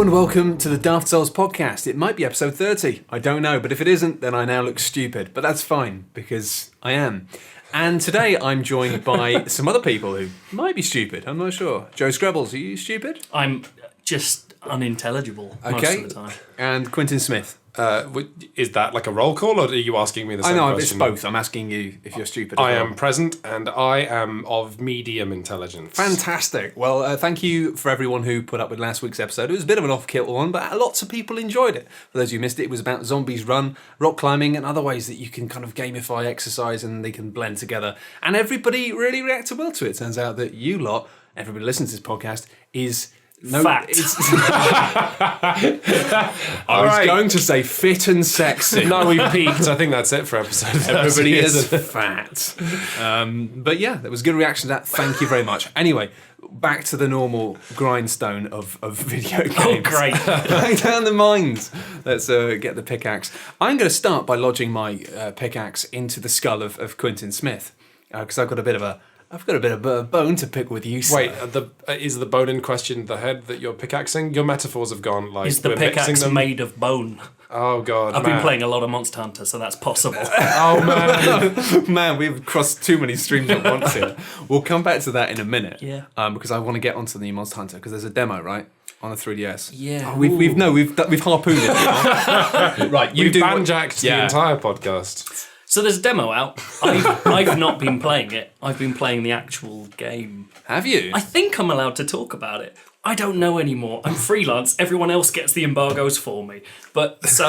and welcome to the Daft podcast. It might be episode 30, I don't know, but if it isn't, then I now look stupid. But that's fine, because I am. And today I'm joined by some other people who might be stupid, I'm not sure. Joe Scrabbles, are you stupid? I'm just unintelligible most of the time. And Quentin Smith. Is that like a roll call, or are you asking me the same question? I know, it's both. I'm asking you if you're stupid. I am present, and I am of medium intelligence. Fantastic. Well, thank you for everyone who put up with last week's episode. It was a bit of an off-kilter one, but lots of people enjoyed it. For those who missed it, it was about Zombies Run, rock climbing, and other ways that you can kind of gamify exercise and they can blend together. And everybody really reacted well to it. Turns out that you lot, everybody listening to this podcast, is... Fat. I was going to say fit and sexy. No, we peaked. I think that's it for episode 30. Everybody is fat. But yeah, there was a good reaction to that. Thank you very much. Anyway, back to the normal grindstone of video games. Oh, great. Back down the mines. Let's get the pickaxe. I'm going to start by lodging my pickaxe into the skull of Quentin Smith, because I've got a bit of a bone to pick with you, sir. Wait, is the bone in question the head that you're pickaxing? Your metaphors have gone like... Is the pickaxe made of bone? Oh, God, I've been playing a lot of Monster Hunter, so that's possible. Oh, man. Man, we've crossed too many streams at once here. We'll come back to that in a minute. Yeah. Because I want to get onto the new Monster Hunter, because there's a demo, right? On the 3DS. Yeah. Oh, we've harpooned it now. Right, you banjacked the entire podcast. So there's a demo out. I've not been playing it. I've been playing the actual game. Have you? I think I'm allowed to talk about it. I don't know anymore. I'm freelance. Everyone else gets the embargoes for me. But so...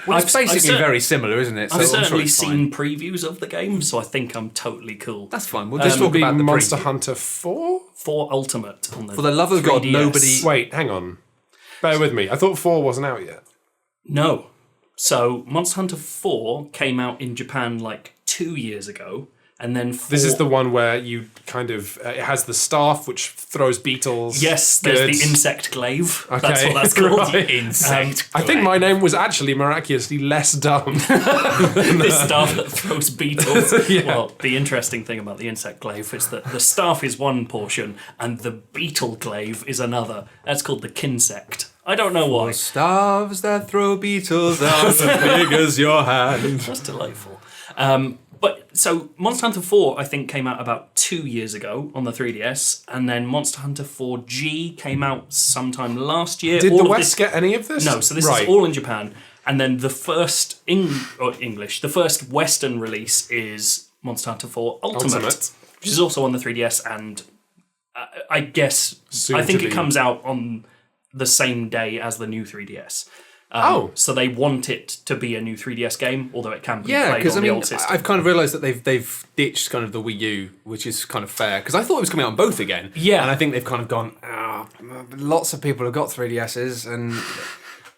it's basically very similar, isn't it? So I've certainly seen previews of the game, so I think I'm totally cool. That's fine. We'll just talk about the Monster preview. Hunter 4? 4 Ultimate on the For the love of God, 3DS. nobody... Wait, hang on. Bear with me. I thought 4 wasn't out yet. No. So, Monster Hunter 4 came out in Japan like 2 years ago, and then 4... This is the one where you kind of... it has the staff, which throws beetles. Yes, there's the insect glaive. Okay. That's what that's called. Right. Insect I think my name was actually miraculously less dumb. This staff that throws beetles. Yeah. Well, the interesting thing about the insect glaive is that the staff is one portion, and the beetle glaive is another. That's called the kinsect. I don't know why. Staves that throw beetles out as big as your hand. That's delightful. But so Monster Hunter 4, I think, came out about 2 years ago on the 3DS, and then Monster Hunter 4G came out sometime last year. Did the West get any of this? No, so this is all in Japan. And then the first the first Western release is Monster Hunter 4 Ultimate, which is also on the 3DS, and I guess I think it comes out on the same day as the new 3DS. So they want it to be a new 3DS game, although it can be played on the old system. I've kind of realised that they've ditched kind of the Wii U, which is kind of fair, because I thought it was coming out on both again. Yeah. And I think they've kind of gone, lots of people have got 3DSs, and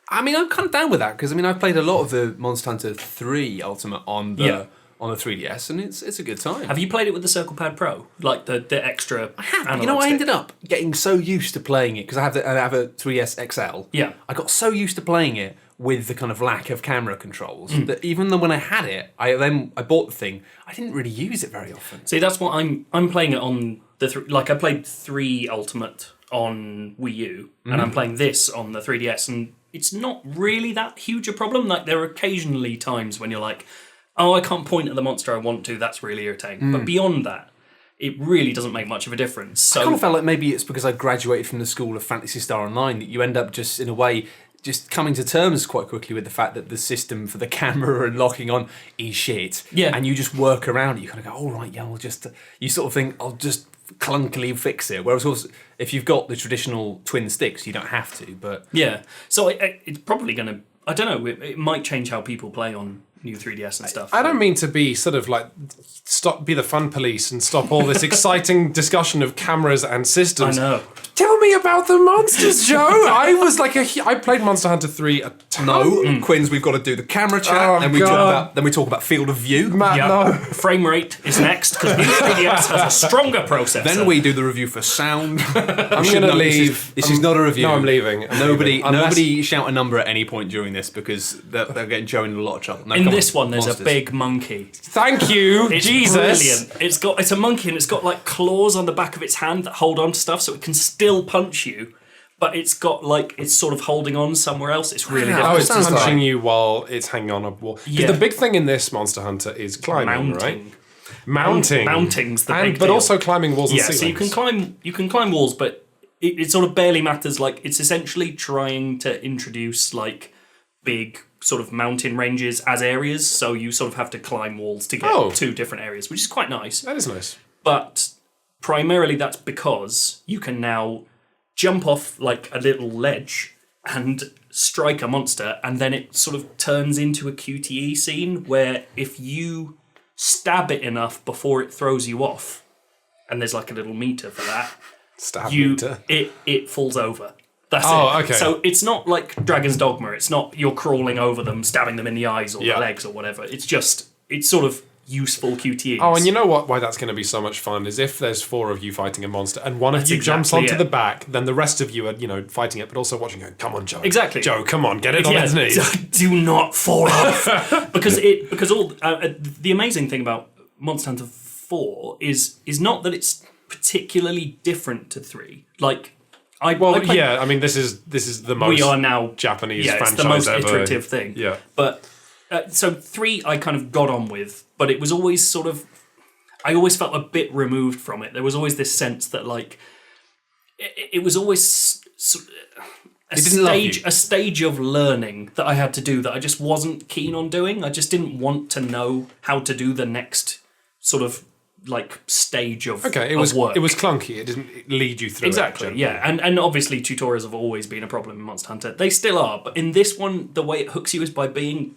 I mean, I'm kind of down with that, because I mean, I've played a lot of the Monster Hunter 3 Ultimate on the 3DS, and it's a good time. Have you played it with the Circle Pad Pro? Like the extra I have. analog You know, I stick? ended up getting so used to playing it, because I have a 3DS XL. Yeah. I got so used to playing it with the kind of lack of camera controls that even though when I had it, I bought the thing, I didn't really use it very often. See, that's what I'm playing it on the I played 3 Ultimate on Wii U, and I'm playing this on the 3DS, and it's not really that huge a problem. Like, there are occasionally times when you're like, oh, I can't point at the monster I want to, that's really irritating. But beyond that, it really doesn't make much of a difference. So I kind of felt like maybe it's because I graduated from the school of Phantasy Star Online that you end up just, in a way, just coming to terms quite quickly with the fact that the system for the camera and locking on is shit. Yeah. And you just work around it. You kind of go, all right, yeah, I'll just... You sort of think, I'll just clunkily fix it. Whereas, of course, if you've got the traditional twin sticks, you don't have to, but... Yeah. So it's probably going to... I don't know, it might change how people play on new 3DS and stuff. I don't mean to be sort of like be the fun police and stop all this exciting discussion of cameras and systems. I know. Tell me about the monsters, Joe. I played Monster Hunter 3 a ton. No, Quins, we've got to do the camera chat, and then we talk about field of view. Matt, no. Frame rate is next, because new 3DS has a stronger processor. Then we do the review for sound. I'm going to leave. This is not a review. No, I'm leaving. Nobody shout a number at any point during this, because they're getting Joe in a lot of trouble. No, in come this on, one, there's monsters. a big monkey. Thank you, It's Jesus. brilliant. It's a monkey, and it's got like claws on the back of its hand that hold on to stuff, so it can still punch you, but it's got it's sort of holding on somewhere else. It's really Wow. difficult. Oh, it's Sounds punching like- you while it's hanging on a wall. 'Cause Yeah. the big thing in this Monster Hunter is climbing, right? Mounting. Mounting's the big but deal. also climbing walls and Yeah, ceilings. so you can climb walls, but it sort of barely matters. Like, it's essentially trying to introduce big sort of mountain ranges as areas, so you sort of have to climb walls to get to different areas, which is quite nice. That is nice. But primarily that's because you can now jump off a little ledge and strike a monster, and then it sort of turns into a QTE scene where if you stab it enough before it throws you off, and there's a little meter for that, Stab meter. it falls over. That's Oh, it. okay. So it's not like Dragon's Dogma. It's not you're crawling over them, stabbing them in the eyes or Yeah. the legs or whatever. It's sort of useful QTEs. Oh, and you know what? Why that's going to be so much fun is if there's 4 of you fighting a monster and one of That's you jumps exactly onto it. the back, then the rest of you are, fighting it, but also watching. Going, come on, Joe. Exactly. Joe, come on, get it on its knees. Do not fall off because all the amazing thing about Monster Hunter 4 is not that it's particularly different to 3. I played- Yeah. I mean, this is the most we are now Japanese yeah, franchise it's the most ever. iterative thing. Yeah. But so 3 I kind of got on with, but it was always sort of I always felt a bit removed from it. There was always this sense that it was always a stage of learning that I had to do that I just wasn't keen on doing. I just didn't want to know how to do the next sort of stage of Okay, of work. it was clunky. It didn't lead you through Exactly, it. yeah. And obviously tutorials have always been a problem in Monster Hunter. They still are, but in this one, the way it hooks you is by being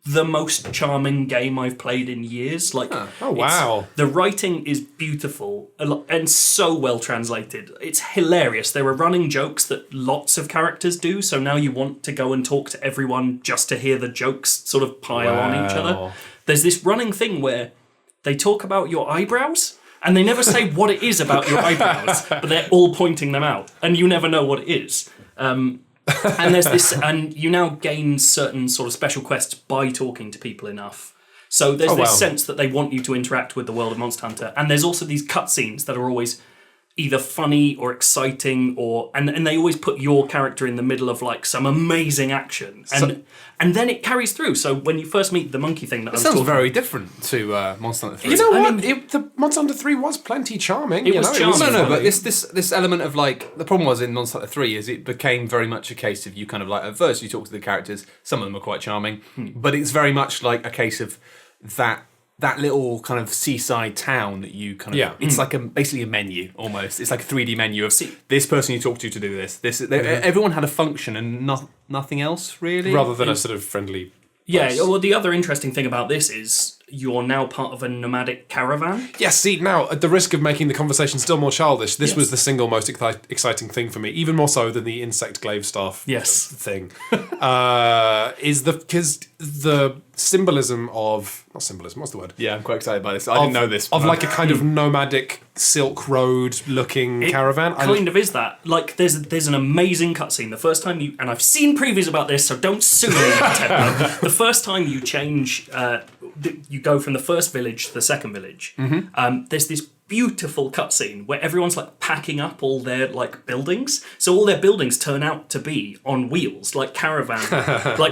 the most charming game I've played in years. Oh, wow. The writing is beautiful and so well translated. It's hilarious. There are running jokes that lots of characters do, so now you want to go and talk to everyone just to hear the jokes sort of pile on each other. Wow. There's this running thing where they talk about your eyebrows, and they never say what it is about your eyebrows, but they're all pointing them out, and you never know what it is. And there's this, and you now gain certain sort of special quests by talking to people enough. So there's this sense that they want you to interact with the world of Monster Hunter, and there's also these cutscenes that are always either funny or exciting, and they always put your character in the middle of some amazing action, and then it carries through. So when you first meet the monkey thing that I was sounds talking very different to Monster Hunter 3. You know what? mean- The Monster Hunter 3 was plenty charming. It was charming. No, but funny. this element of the problem was in Monster Hunter 3 is it became very much a case of you kind of at first you talk to the characters, some of them are quite charming, but it's very much a case of that little kind of seaside town that you kind of it's basically a menu almost. It's like a 3D menu of this person you talk to do this. Everyone had a function and nothing else really. Rather than a sort of friendly. Yeah, place. well, the other interesting thing about this is you're now part of a nomadic caravan. Yes, see, now, at the risk of making the conversation still more childish, this was the single most exciting thing for me, even more so than the insect glaive staff Yes. thing. Because the symbolism of... Not symbolism, what's the word? Yeah, I'm quite excited by this. I didn't know this. Of a kind of nomadic Silk Road looking caravan. Kind of is that. There's an amazing cutscene. The first time and I've seen previews about this, so don't sue me, Nintendo. The first time you change, you go from the first village to the second village. There's this beautiful cutscene where everyone's packing up all their buildings. So all their buildings turn out to be on wheels, like caravan,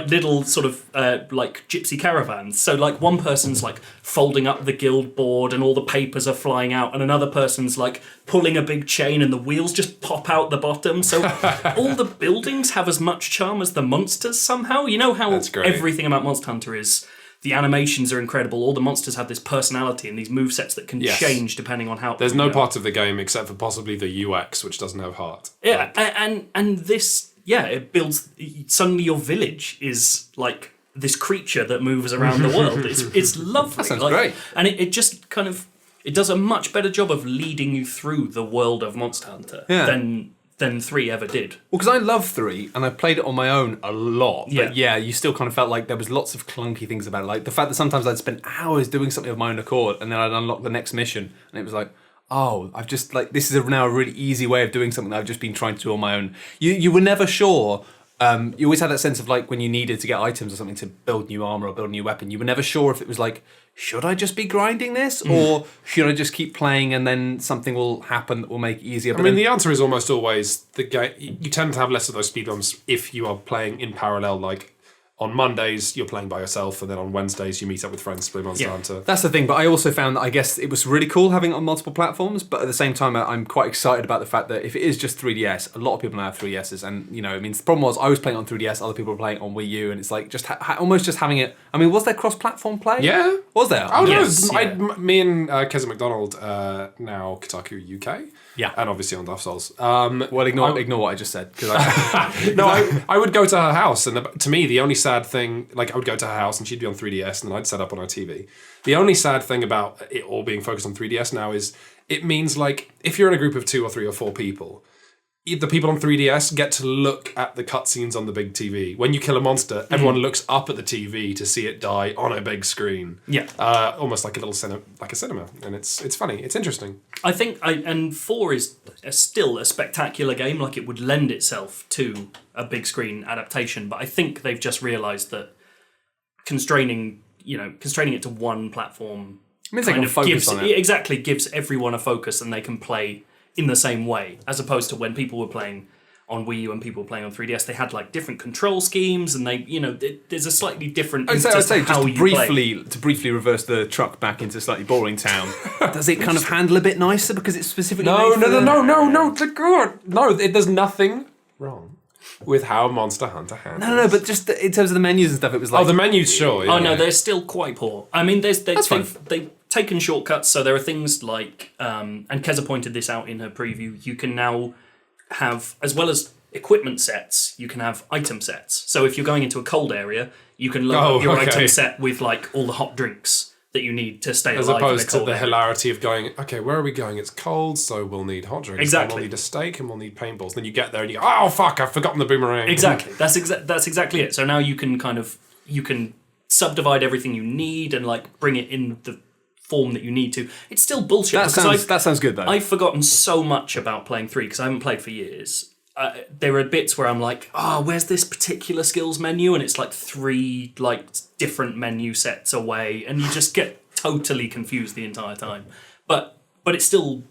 little sort of gypsy caravans. So one person's folding up the guild board and all the papers are flying out, and another person's pulling a big chain and the wheels just pop out the bottom. So all the buildings have as much charm as the monsters somehow. You know how That's great. everything about Monster Hunter is. The animations are incredible. All the monsters have this personality and these movesets that can change depending on how. There's no part of the game except for possibly the UX, which doesn't have heart. Yeah, and this, it builds. Suddenly, your village is this creature that moves around the world. It's lovely. That sounds great. And it just kind of does a much better job of leading you through the world of Monster Hunter than 3 ever did. Well, because I love 3, and I played it on my own a lot. But Yeah. you still kind of felt like there was lots of clunky things about it. The fact that sometimes I'd spend hours doing something of my own accord, and then I'd unlock the next mission, and it was I've just, this is now a really easy way of doing something that I've just been trying to do on my own. You were never sure you always had that sense of like when you needed to get items or something to build new armor or build a new weapon, you were never sure if it was like, should I just be grinding this or should I just keep playing and then something will happen that will make it easier? I mean, the answer is almost always the game. You tend to have less of those speed bumps if you are playing in parallel. Like on Mondays, you're playing by yourself, and then on Wednesdays, you meet up with friends to play Monster Hunter. That's the thing, but I also found that I guess it was really cool having it on multiple platforms, but at the same time, I'm quite excited about the fact that if it is just 3DS, a lot of people now have 3DSs, and, you know, I mean, the problem was I was playing it on 3DS, other people were playing it on Wii U, and it's like just almost just having it. I mean, was there cross-platform play? Yeah. Was there? Oh, Yes, no. Me and Keza McDonald, now Kotaku UK. Yeah. And obviously on Daft Souls. Well, ignore what I just said. I would go to her house, and to me, the only sad thing, like I would go to her house and she'd be on 3DS, and then I'd set up on her TV. The only sad thing about it all being focused on 3DS now is it means like if you're in a group of 2 or 3 or 4 people, the people on 3DS get to look at the cutscenes on the big TV. When you kill a monster, everyone looks up at the TV to see it die on a big screen. Yeah. Almost like a little cinema, and it's funny. It's interesting. I think, and 4 is still a spectacular game. Like it would lend itself to a big screen adaptation, but I think they've just realised that constraining it to one platform means they can focus on it. Exactly, gives everyone a focus, and they can play in the same way, as opposed to when people were playing on Wii U and people were playing on 3DS, they had like different control schemes, and there's a slightly different. I'd say how just you to briefly reverse the truck back into slightly boring town. Does it kind of handle a bit nicer because it's specifically No. God. No, there's nothing wrong with how Monster Hunter handles. No, but just in terms of the menus and stuff, it was like... Oh, the menus, sure. Yeah. Oh, no, they're still quite poor. I mean, they've taken shortcuts, so there are things like... and Keza pointed this out in her preview, you can now have, as well as equipment sets, you can have item sets. So if you're going into a cold area, you can load up your item set with like all the hot drinks that you need to stay as alive in a opposed to cold the area. hilarity of going, okay, where are we going? It's cold, so we'll need hot drinks. Exactly. We'll need a steak and we'll need paintballs. Then you get there and you go, oh fuck, I've forgotten the boomerang. Exactly. That's exactly it. So now you can subdivide everything you need and like bring it in the form that you need to. It's still bullshit. That sounds good though. I've forgotten so much about playing 3 because I haven't played for years. There are bits where I'm like, where's this particular skills menu? And it's like 3 like different menu sets away, and you just get totally confused the entire time. But it's still...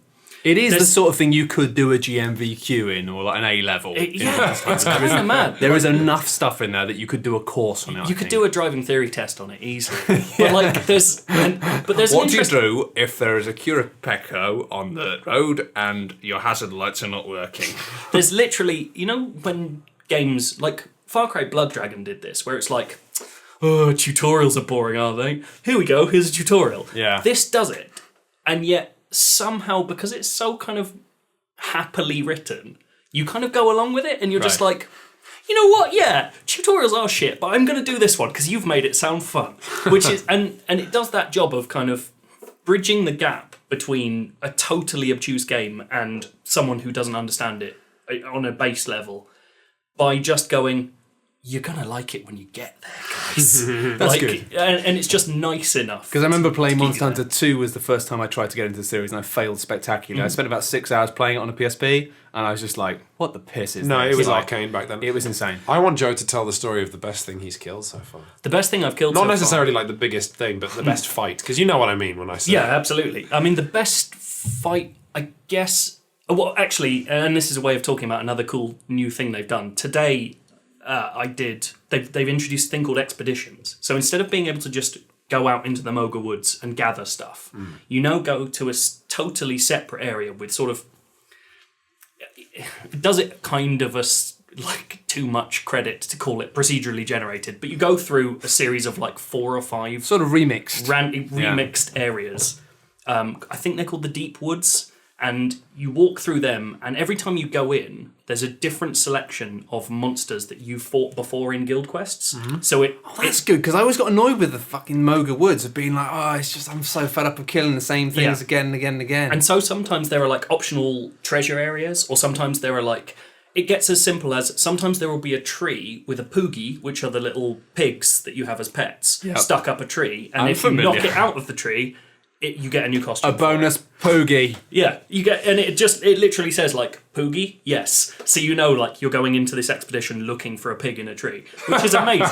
It is the sort of thing you could do a GMVQ in, or like an A level. It's kind of mad. There is enough stuff in there that you could do a course on it. You could do a driving theory test on it easily. But like, there's what do you do if there is a Curapecco on the road and your hazard lights are not working? There's literally, when games like Far Cry Blood Dragon did this, where it's like, tutorials are boring, are they? Here we go, here's a tutorial. Yeah. This does it, and yet somehow, because it's so kind of happily written, you kind of go along with it, and you're just like, you know what? Yeah, tutorials are shit, but I'm going to do this one because you've made it sound fun. Which is, and it does that job of kind of bridging the gap between a totally obtuse game and someone who doesn't understand it on a base level by just going, you're going to like it when you get there, guys. That's good. And it's just nice enough. Because I remember playing Monster Hunter 2 was the first time I tried to get into the series, and I failed spectacularly. I spent about 6 hours playing it on a PSP, and I was just like, what the piss is this? No, it was arcane back then. It was insane. I want Joe to tell the story of the best thing he's killed so far. The best thing I've killed Not so necessarily far, like the biggest thing, but the best fight. Because you know what I mean when I say yeah, absolutely. I mean, the best fight, I guess... Well, actually, and this is a way of talking about another cool new thing they've done. Today... They've introduced a thing called expeditions. So instead of being able to just go out into the Moga Woods and gather stuff, you now go to a totally separate area with sort of... Does it kind of like too much credit to call it procedurally generated, but you go through a series of like 4 or 5... Sort of remixed. Remixed areas. I think they're called the Deep Woods. And you walk through them, and every time you go in, there's a different selection of monsters that you fought before in guild quests. So that's good, because I always got annoyed with the fucking Moga Woods of being like, it's just, I'm so fed up of killing the same things again and again and again. And so sometimes there are like optional treasure areas, or sometimes there are like, it gets as simple as sometimes there will be a tree with a poogie, which are the little pigs that you have as pets, stuck up a tree. And if you knock it out of the tree, you get a new costume. A bonus Poogie. Yeah, you get, and it literally says like Poogie, yes. So you know, like you're going into this expedition looking for a pig in a tree, which is amazing.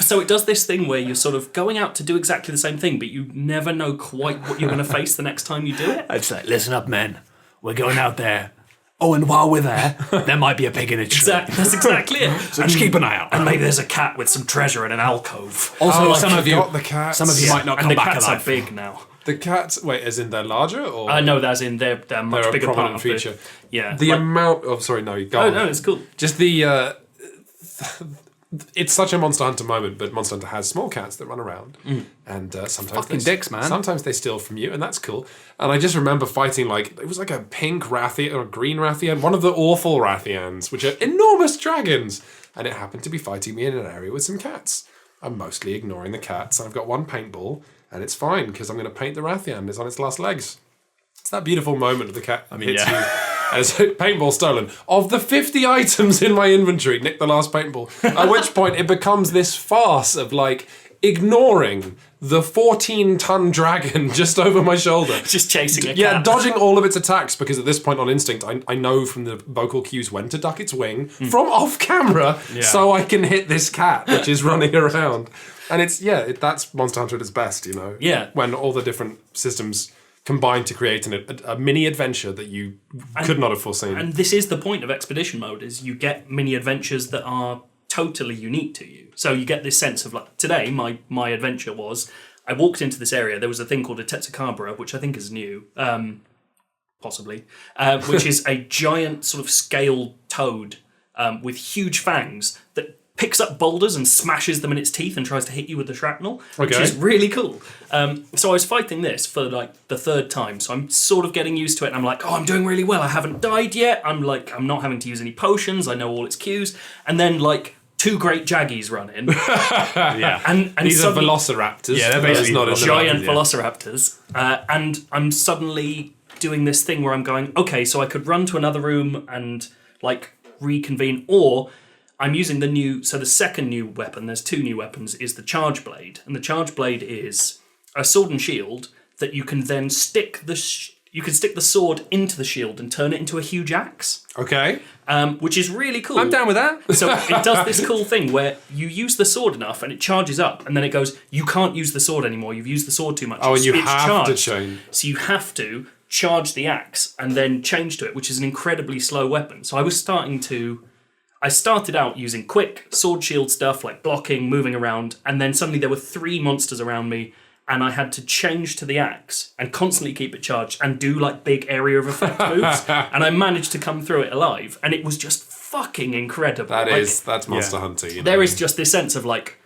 So it does this thing where you're sort of going out to do exactly the same thing, but you never know quite what you're going to face the next time you do it. It's like, listen up, men. We're going out there. Oh, and while we're there might be a pig in a tree. That's exactly it. So just keep an eye out. And maybe there's a cat with some treasure in an alcove. Also, I some of you, forgot the cats. some of you might not come and the back cats alive. are big now. The cats, wait, as in they're larger or? No, as in they're much They're a bigger part prominent of feature. Yeah. The amount of, sorry, no, you go on. No, it's cool. Just the, it's such a Monster Hunter moment, but Monster Hunter has small cats that run around, and sometimes Fucking dicks, man. Sometimes they steal from you, and that's cool. And I just remember fighting like it was like a pink Rathian or a green Rathian, one of the awful Rathians, which are enormous dragons, and it happened to be fighting me in an area with some cats. I'm mostly ignoring the cats. I've got one paintball, and it's fine because I'm going to paint the Rathian. It's on its last legs. It's that beautiful moment of the cat hits you. As paintball stolen. Of the 50 items in my inventory, nick the last paintball. At which point it becomes this farce of like ignoring the 14-ton dragon just over my shoulder. Just chasing a cat. Yeah, dodging all of its attacks because at this point on instinct, I know from the vocal cues when to duck its wing from off camera so I can hit this cat which is running around. And it's, that's Monster Hunter at its best, you know? Yeah. When all the different systems combined to create a mini adventure that you could not have foreseen. And this is the point of expedition mode, is you get mini adventures that are totally unique to you. So you get this sense of like, today my adventure was, I walked into this area, there was a thing called a Tetsukabra, which I think is new, possibly, which is a giant sort of scaled toad with huge fangs that picks up boulders and smashes them in its teeth and tries to hit you with the shrapnel, which is really cool. So I was fighting this for like the third time, so I'm sort of getting used to it, and I'm like, oh, I'm doing really well, I haven't died yet, I'm not having to use any potions, I know all its cues, and then like 2 great jaggies run in. And these are velociraptors. Yeah, they're basically not giant velociraptors. And I'm suddenly doing this thing where I'm going, okay, so I could run to another room and like reconvene, or I'm using the second new weapon, there's 2 new weapons, is the Charge Blade. And the Charge Blade is a sword and shield that you can then stick the sword into the shield and turn it into a huge axe. Okay. Which is really cool. I'm down with that. So it does this cool thing where you use the sword enough and it charges up, and then it goes, you can't use the sword anymore, you've used the sword too much. Oh, and you It's have charged. to change. So you have to charge the axe and then change to it, which is an incredibly slow weapon. So I started out using quick sword shield stuff like blocking, moving around, and then suddenly there were 3 monsters around me, and I had to change to the axe and constantly keep it charged and do like big area of effect moves, and I managed to come through it alive, and it was just fucking incredible. That's Monster Hunter. You know? There is just this sense of like,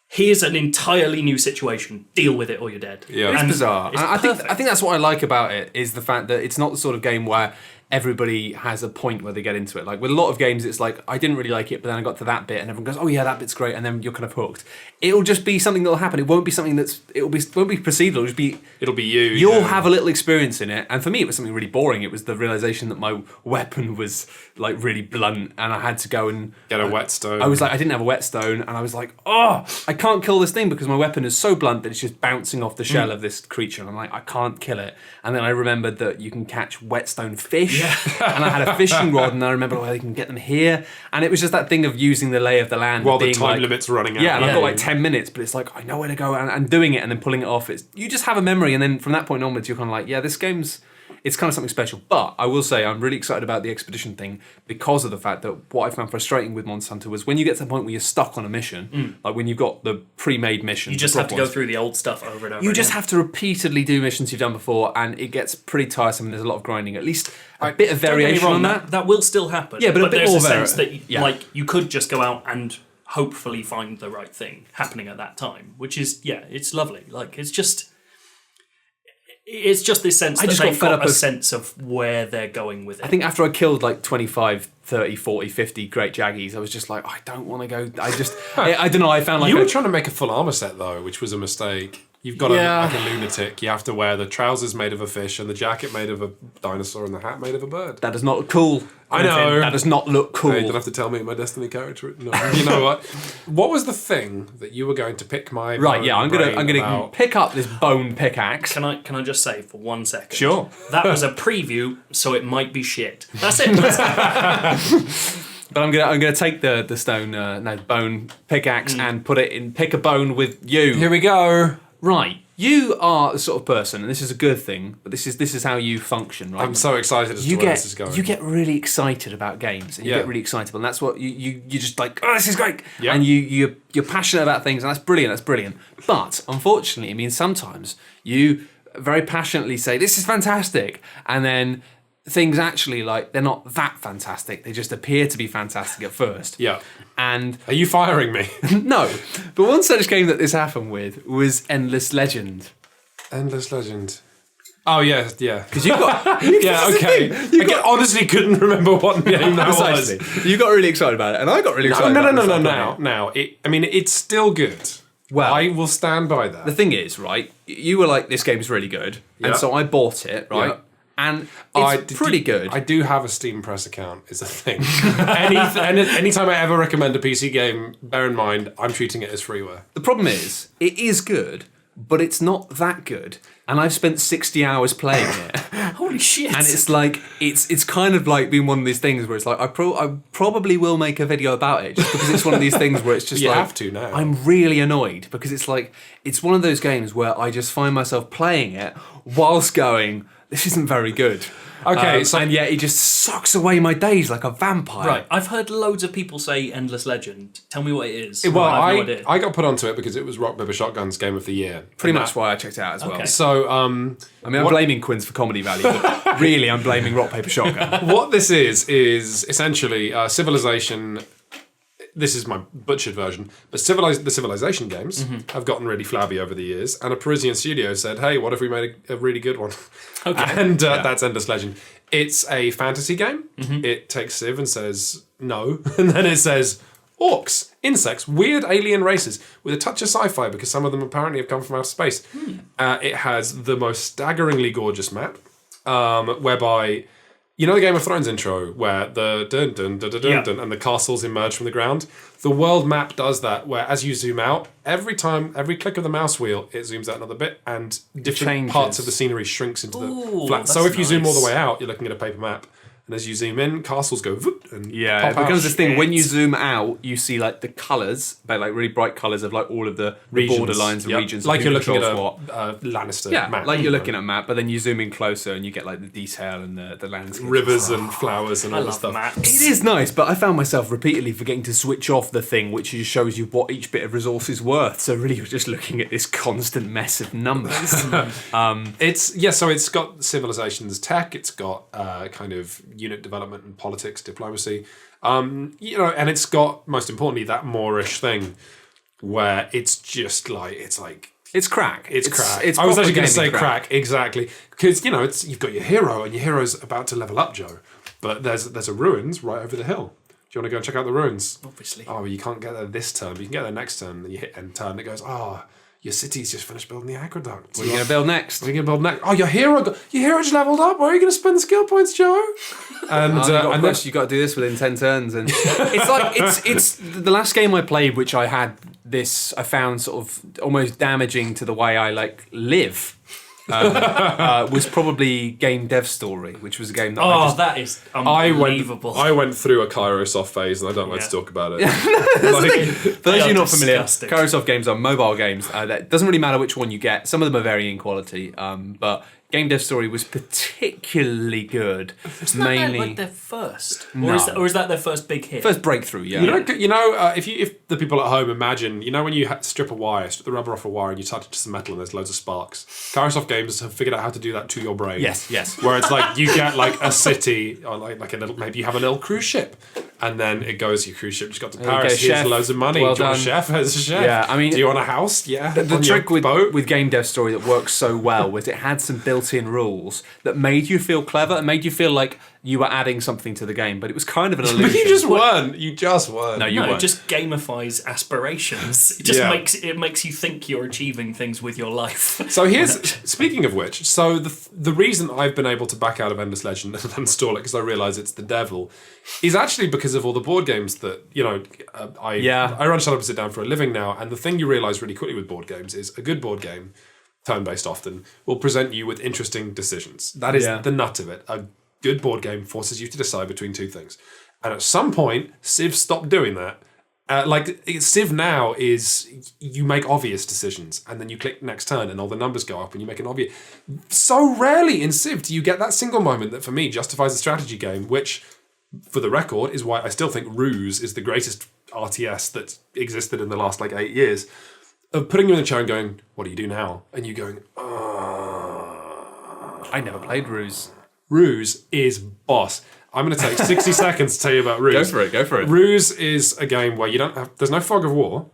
here's an entirely new situation, deal with it or you're dead. Yeah. It's bizarre. It's I think perfect. that's what I like about it, is the fact that it's not the sort of game where everybody has a point where they get into it. Like with a lot of games, it's like, I didn't really like it, but then I got to that bit and everyone goes, oh yeah, that bit's great, and then you're kind of hooked. It'll just be something that'll happen. It won't be something won't be perceived, it'll just be... It'll be you. You'll have a little experience in it, and for me it was something really boring. It was the realization that my weapon was like really blunt, and I had to go and... Get a whetstone. I was like, I didn't have a whetstone, and I was like, oh, I can't kill this thing because my weapon is so blunt that it's just bouncing off the shell of this creature, and I'm like, I can't kill it. And then I remembered that you can catch whetstone fish, and I had a fishing rod, and I remember, well, you can get them here, and it was just that thing of using the lay of the land while the being time like, limit's running out. yeah, and I've got like 10 minutes, but it's like, I know where to go, and doing it and then pulling it off, you just have a memory, and then from that point onwards, you're kind of like, yeah, this game's, it's kind of something special. But I will say, I'm really excited about the expedition thing because of the fact that what I found frustrating with Monster Hunter was when you get to the point where you're stuck on a mission, like when you've got the pre-made mission. You just have to go through the old stuff over and over You again. just have to repeatedly do missions you've done before, and it gets pretty tiresome, and there's a lot of grinding. At least a bit of variation on that. That will still happen. Yeah, but a bit there's more a sense that yeah. like you could just go out and hopefully find the right thing happening at that time, which is, it's lovely. Like, it's just this sense that they've got a sense of where they're going with it. I think after I killed like 25, 30, 40, 50 great jaggies, I was just like, I don't want to go. I don't know, I found like... You were trying to make a full armor set though, which was a mistake. You've got to Yeah. look like a lunatic. You have to wear the trousers made of a fish and the jacket made of a dinosaur and the hat made of a bird. That does not look cool. I know. That does not look cool. No, you don't have to tell me my Destiny character. No. You know what? What was the thing that you were going to pick my Right, yeah, I'm gonna about? pick up this bone pickaxe. Can I just say for 1 second? Sure. That was a preview, so it might be shit. That's it. But I'm gonna take the stone bone pickaxe and put it in pick a bone with you. Here we go. Right. You are the sort of person, and this is a good thing, but this is how you function, right? I'm so excited as to where this is going. You get really excited about games, and you Yeah. get really excitable, and that's what you just like. Oh, this is great, Yeah. and you're passionate about things, and that's brilliant. That's brilliant. But unfortunately, it means sometimes you very passionately say this is fantastic, and then things actually they're not that fantastic. They just appear to be fantastic at first. Yeah. And Are you firing me? no, but one such game that this happened with was Endless Legend. Endless Legend. Oh yeah. Because you got Yeah, okay. Honestly couldn't remember what game that was. You got really excited about it, and I got really excited. Now, it's still good. Well, I will stand by that. the thing is, right? You were like, "This game's really good," Yeah. and so I bought it, right? Yeah. And it's pretty good. I do have a Steam Press account, is a thing. Anytime I ever recommend a PC game, bear in mind, I'm treating it as freeware. The problem is, it is good, but it's not that good. And I've spent 60 hours playing it. Holy shit. And it's like, it's kind of like being one of these things where it's like, I probably will make a video about it, just because it's one of these things where it's just You like, have to now. I'm really annoyed, because it's like, it's one of those games where I just find myself playing it whilst going, this isn't very good. Okay, and yet it just sucks away my days like a vampire. Right, I've heard loads of people say Endless Legend. Tell me what it is. Well, I have no idea. I got put onto it because it was Rock Paper Shotgun's Game of the Year. Pretty much why I checked it out as well. Okay. So, I mean, I'm blaming Quinns for comedy value, but really I'm blaming Rock, Paper, Shotgun. what this is essentially Civilization. This is my butchered version, but the Civilization games have gotten really flabby over the years, and a Parisian studio said, "Hey, what if we made a really good one?" Okay. And that's Endless Legend. It's a fantasy game. It takes Civ and says no, and then it says orcs, insects, weird alien races with a touch of sci-fi because some of them apparently have come from outer space. It has the most staggeringly gorgeous map, whereby. You know the Game of Thrones intro where the dun dun dun dun dun, dun and the castles emerge from the ground? The world map does that, where as you zoom out, every click of the mouse wheel, it zooms out another bit, and different changes. parts of the scenery shrinks into the Ooh, flat. So that's if you zoom all the nice. way out, you're looking at a paper map. And as you zoom in, castles go whoop and Yeah, pop it becomes out. this thing when you zoom out, you see like the colours, like really bright colours of like all of the border lines and Yep. regions. Like of you're who looking at controls a what. Lannister Yeah, map. like you're looking at a map, but then you zoom in closer and you get like the detail and the landscape. Rivers and flowers and I all this love stuff. maps. It is nice, but I found myself repeatedly forgetting to switch off the thing, which just shows you what each bit of resource is worth. So really, you're just looking at this constant mess of numbers. So it's got civilizations tech, it's got kind of unit development and politics, diplomacy, and it's got, most importantly, that Moorish thing where it's just like it's crack. it's crack. It's I was proper actually going to say gaming crack, exactly, because you've got your hero and your hero's about to level up, Joe, but there's a ruins right over the hill. Do you want to go and check out the ruins? Obviously. Oh, you can't get there this turn, but you can get there next turn. And you hit end turn, and it goes, your city's just finished building the aqueduct. What are you going to build next? What are you going to build next? Oh, your hero just leveled up. Where are you going to spend the skill points, Joe? And you got to do this within 10 turns, and it's like it's the last game I played, which I found sort of almost damaging to the way I live. Was probably Game Dev Story, which was a game that that is unbelievable. I went through a Kairosoft phase, and I don't like to talk about it. For those of you not familiar, disgusting. Kairosoft games are mobile games. That doesn't really matter which one you get. Some of them are varying quality, but Game Dev Story was particularly good. Isn't that like their first? No. Or is that their first big hit? First breakthrough, yeah. If the people at home imagine, when you strip the rubber off a wire and you touch it to some metal and there's loads of sparks, Kairosoft games have figured out how to do that to your brain. Yes. Where it's like you get like a city or like a little, maybe you have a little cruise ship, and then it goes, your cruise ship just got to Paris. Okay, Here's chef. loads of money. Well do you want a done. chef? There's a chef. Yeah, I mean, do you want a house? Yeah. The On your trick with boat? Game Dev Story that works so well was it had some built-in rules that made you feel clever and made you feel like you were adding something to the game, but it was kind of an But illusion. you just weren't. You just weren't. No, you No, it weren't. just gamifies aspirations. It just Yeah. makes you think you're achieving things with your life. So speaking of which, so the reason I've been able to back out of Endless Legend and install it because I realise it's the devil, is actually because of all the board games that I run Shut Up and Sit Down for a living now, and the thing you realise really quickly with board games is a good board game, turn-based often, will present you with interesting decisions. That is the nut of it. A good board game forces you to decide between two things. And at some point, Civ stopped doing that. Civ now is you make obvious decisions and then you click next turn and all the numbers go up and you make an obvious. So rarely in Civ do you get that single moment that for me justifies a strategy game, which, for the record, is why I still think Ruse is the greatest RTS that's existed in the last 8 years. Of putting you in the chair and going, what do you do now? And you going, I never played Ruse. Ruse is boss. I'm going to take 60 seconds to tell you about Ruse. Go for it. Ruse is a game where there's no fog of war,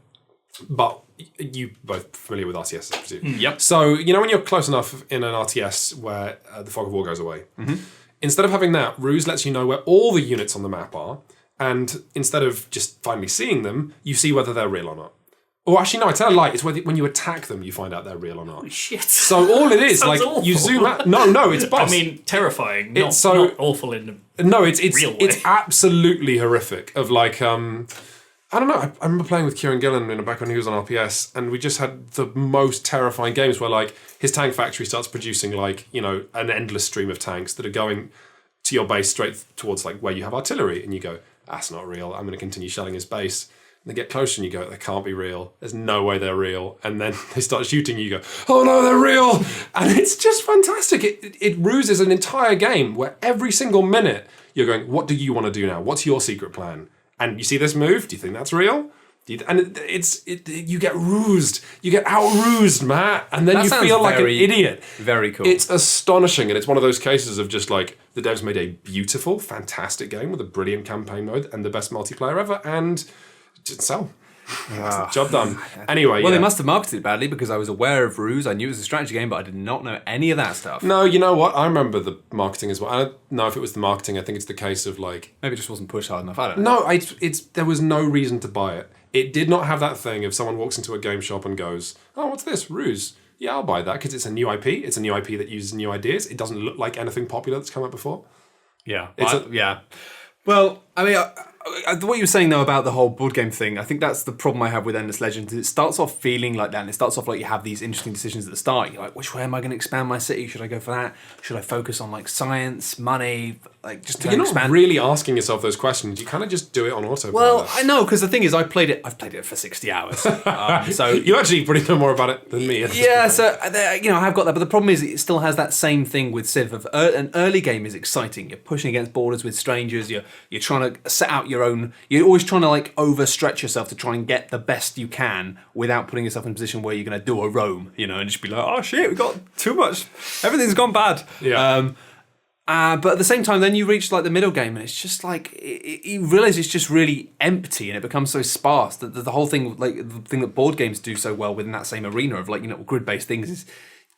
but you both familiar with RTS, I presume. Yep. So, when you're close enough in an RTS where the fog of war goes away, instead of having that, Ruse lets you know where all the units on the map are, and instead of just finally seeing them, you see whether they're real or not. Or actually, no, I tell a lie. It's when you attack them, you find out they're real or not. Shit. So all it is, Sounds you awful. zoom out. No, it's boss. I mean, terrifying. Not awful in the No, it's real way. it's absolutely horrific. Of I don't know. I remember playing with Kieran Gillen back when he was on RPS, and we just had the most terrifying games where his tank factory starts producing an endless stream of tanks that are going to your base straight towards where you have artillery, and you go, that's not real. I'm going to continue shelling his base. And they get closer and you go, they can't be real. There's no way they're real. And then they start shooting you go, oh no, they're real. And it's just fantastic. It ruses an entire game where every single minute you're going, what do you want to do now? What's your secret plan? And you see this move? Do you think that's real? You get rused. You get out-rused, Matt. And then That you sounds feel like an very, idiot. Very cool. It's astonishing. And it's one of those cases of just the devs made a beautiful, fantastic game with a brilliant campaign mode and the best multiplayer ever. And didn't sell. Job done. Anyway, well, they must have marketed it badly because I was aware of Ruse. I knew it was a strategy game, but I did not know any of that stuff. No, you know what? I remember the marketing as well. I don't know if it was the marketing. I think it's the case of maybe it just wasn't pushed hard enough. I don't know. No, there was no reason to buy it. It did not have that thing if someone walks into a game shop and goes, oh, what's this? Ruse. Yeah, I'll buy that because it's a new IP. It's a new IP that uses new ideas. It doesn't look like anything popular that's come out before. Yeah. Yeah. Well, I mean, what you were saying though about the whole board game thing, I think that's the problem I have with Endless Legends. It starts off feeling like that, and it starts off like you have these interesting decisions at the start. You're like, which way am I going to expand my city? Should I go for that? Should I focus on science, money, just to You're not expand? really asking yourself those questions. You kind of just do it on autopilot. Well, I know, because the thing is, I've played it for 60 hours. So you actually probably know more about it than me. yeah, so I have got that, but the problem is it still has that same thing with Civ. An early game is exciting. You're pushing against borders with strangers. You're trying to set out your own. You're always trying to overstretch yourself to try and get the best you can without putting yourself in a position where you're going to do a Rome, and just be like, oh shit, we got too much. Everything's gone bad. Yeah. But at the same time, then you reach the middle game, and it's just you realise it's just really empty, and it becomes so sparse that the whole thing, the thing that board games do so well within that same arena of grid-based things is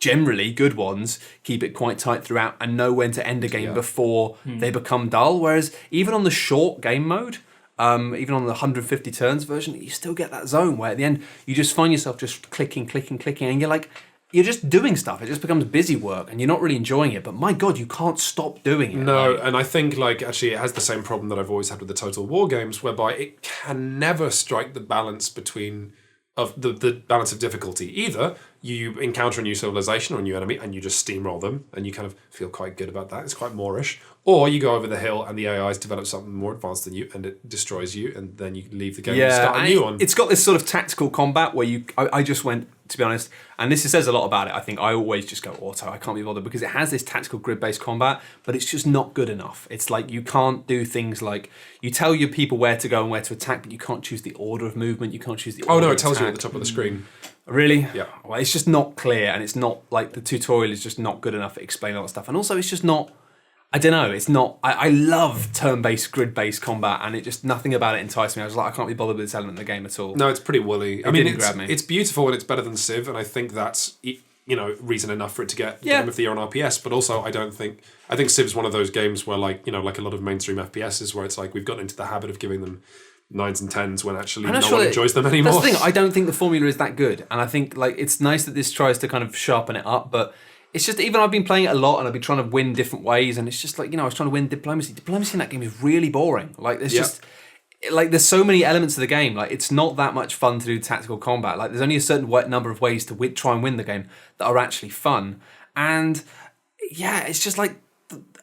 generally good ones keep it quite tight throughout and know when to end a game before they become dull. Whereas even on the short game mode, even on the 150 turns version, you still get that zone where at the end you just find yourself just clicking, and you're just doing stuff. It just becomes busy work and you're not really enjoying it. But my God, you can't stop doing it. No, and I think actually it has the same problem that I've always had with the Total War games, whereby it can never strike the balance between the balance of difficulty. Either you encounter a new civilization or a new enemy and you just steamroll them and you kind of feel quite good about that. It's quite Moorish. Or you go over the hill and the AI's developed something more advanced than you and it destroys you and then you leave the game and start a new one. It's got this sort of tactical combat where I just went, to be honest, and this says a lot about it. I think I always just go auto. I can't be bothered because it has this tactical grid-based combat, but it's just not good enough. It's you can't do things like you tell your people where to go and where to attack, but you can't choose the order of movement. You can't choose the order Oh no, of it tells attack. you at the top of the screen. Really? Yeah. Well, it's just not clear, and it's not the tutorial is just not good enough at explaining all that stuff. And also, it's just not. I don't know. It's not. I love turn-based, grid-based combat, and nothing about it enticed me. I was like, I can't be bothered with this element of the game at all. No, it's pretty woolly. Didn't grab me. It's beautiful and it's better than Civ, and I think that's reason enough for it to get Game of the Year on RPS. But also, I think Civ's one of those games where like a lot of mainstream FPSs where it's like we've gotten into the habit of giving them 9s and 10s when actually no one enjoys them anymore. That's the thing. I don't think the formula is that good, and I think like it's nice that this tries to kind of sharpen it up, but it's just even I've been playing it a lot and I've been trying to win different ways, and it's just like I was trying to win diplomacy. Diplomacy in that game is really boring. Like there's just like there's so many elements of the game. Like it's not that much fun to do tactical combat. Like there's only a certain number of ways to try and win the game that are actually fun, and it's just like.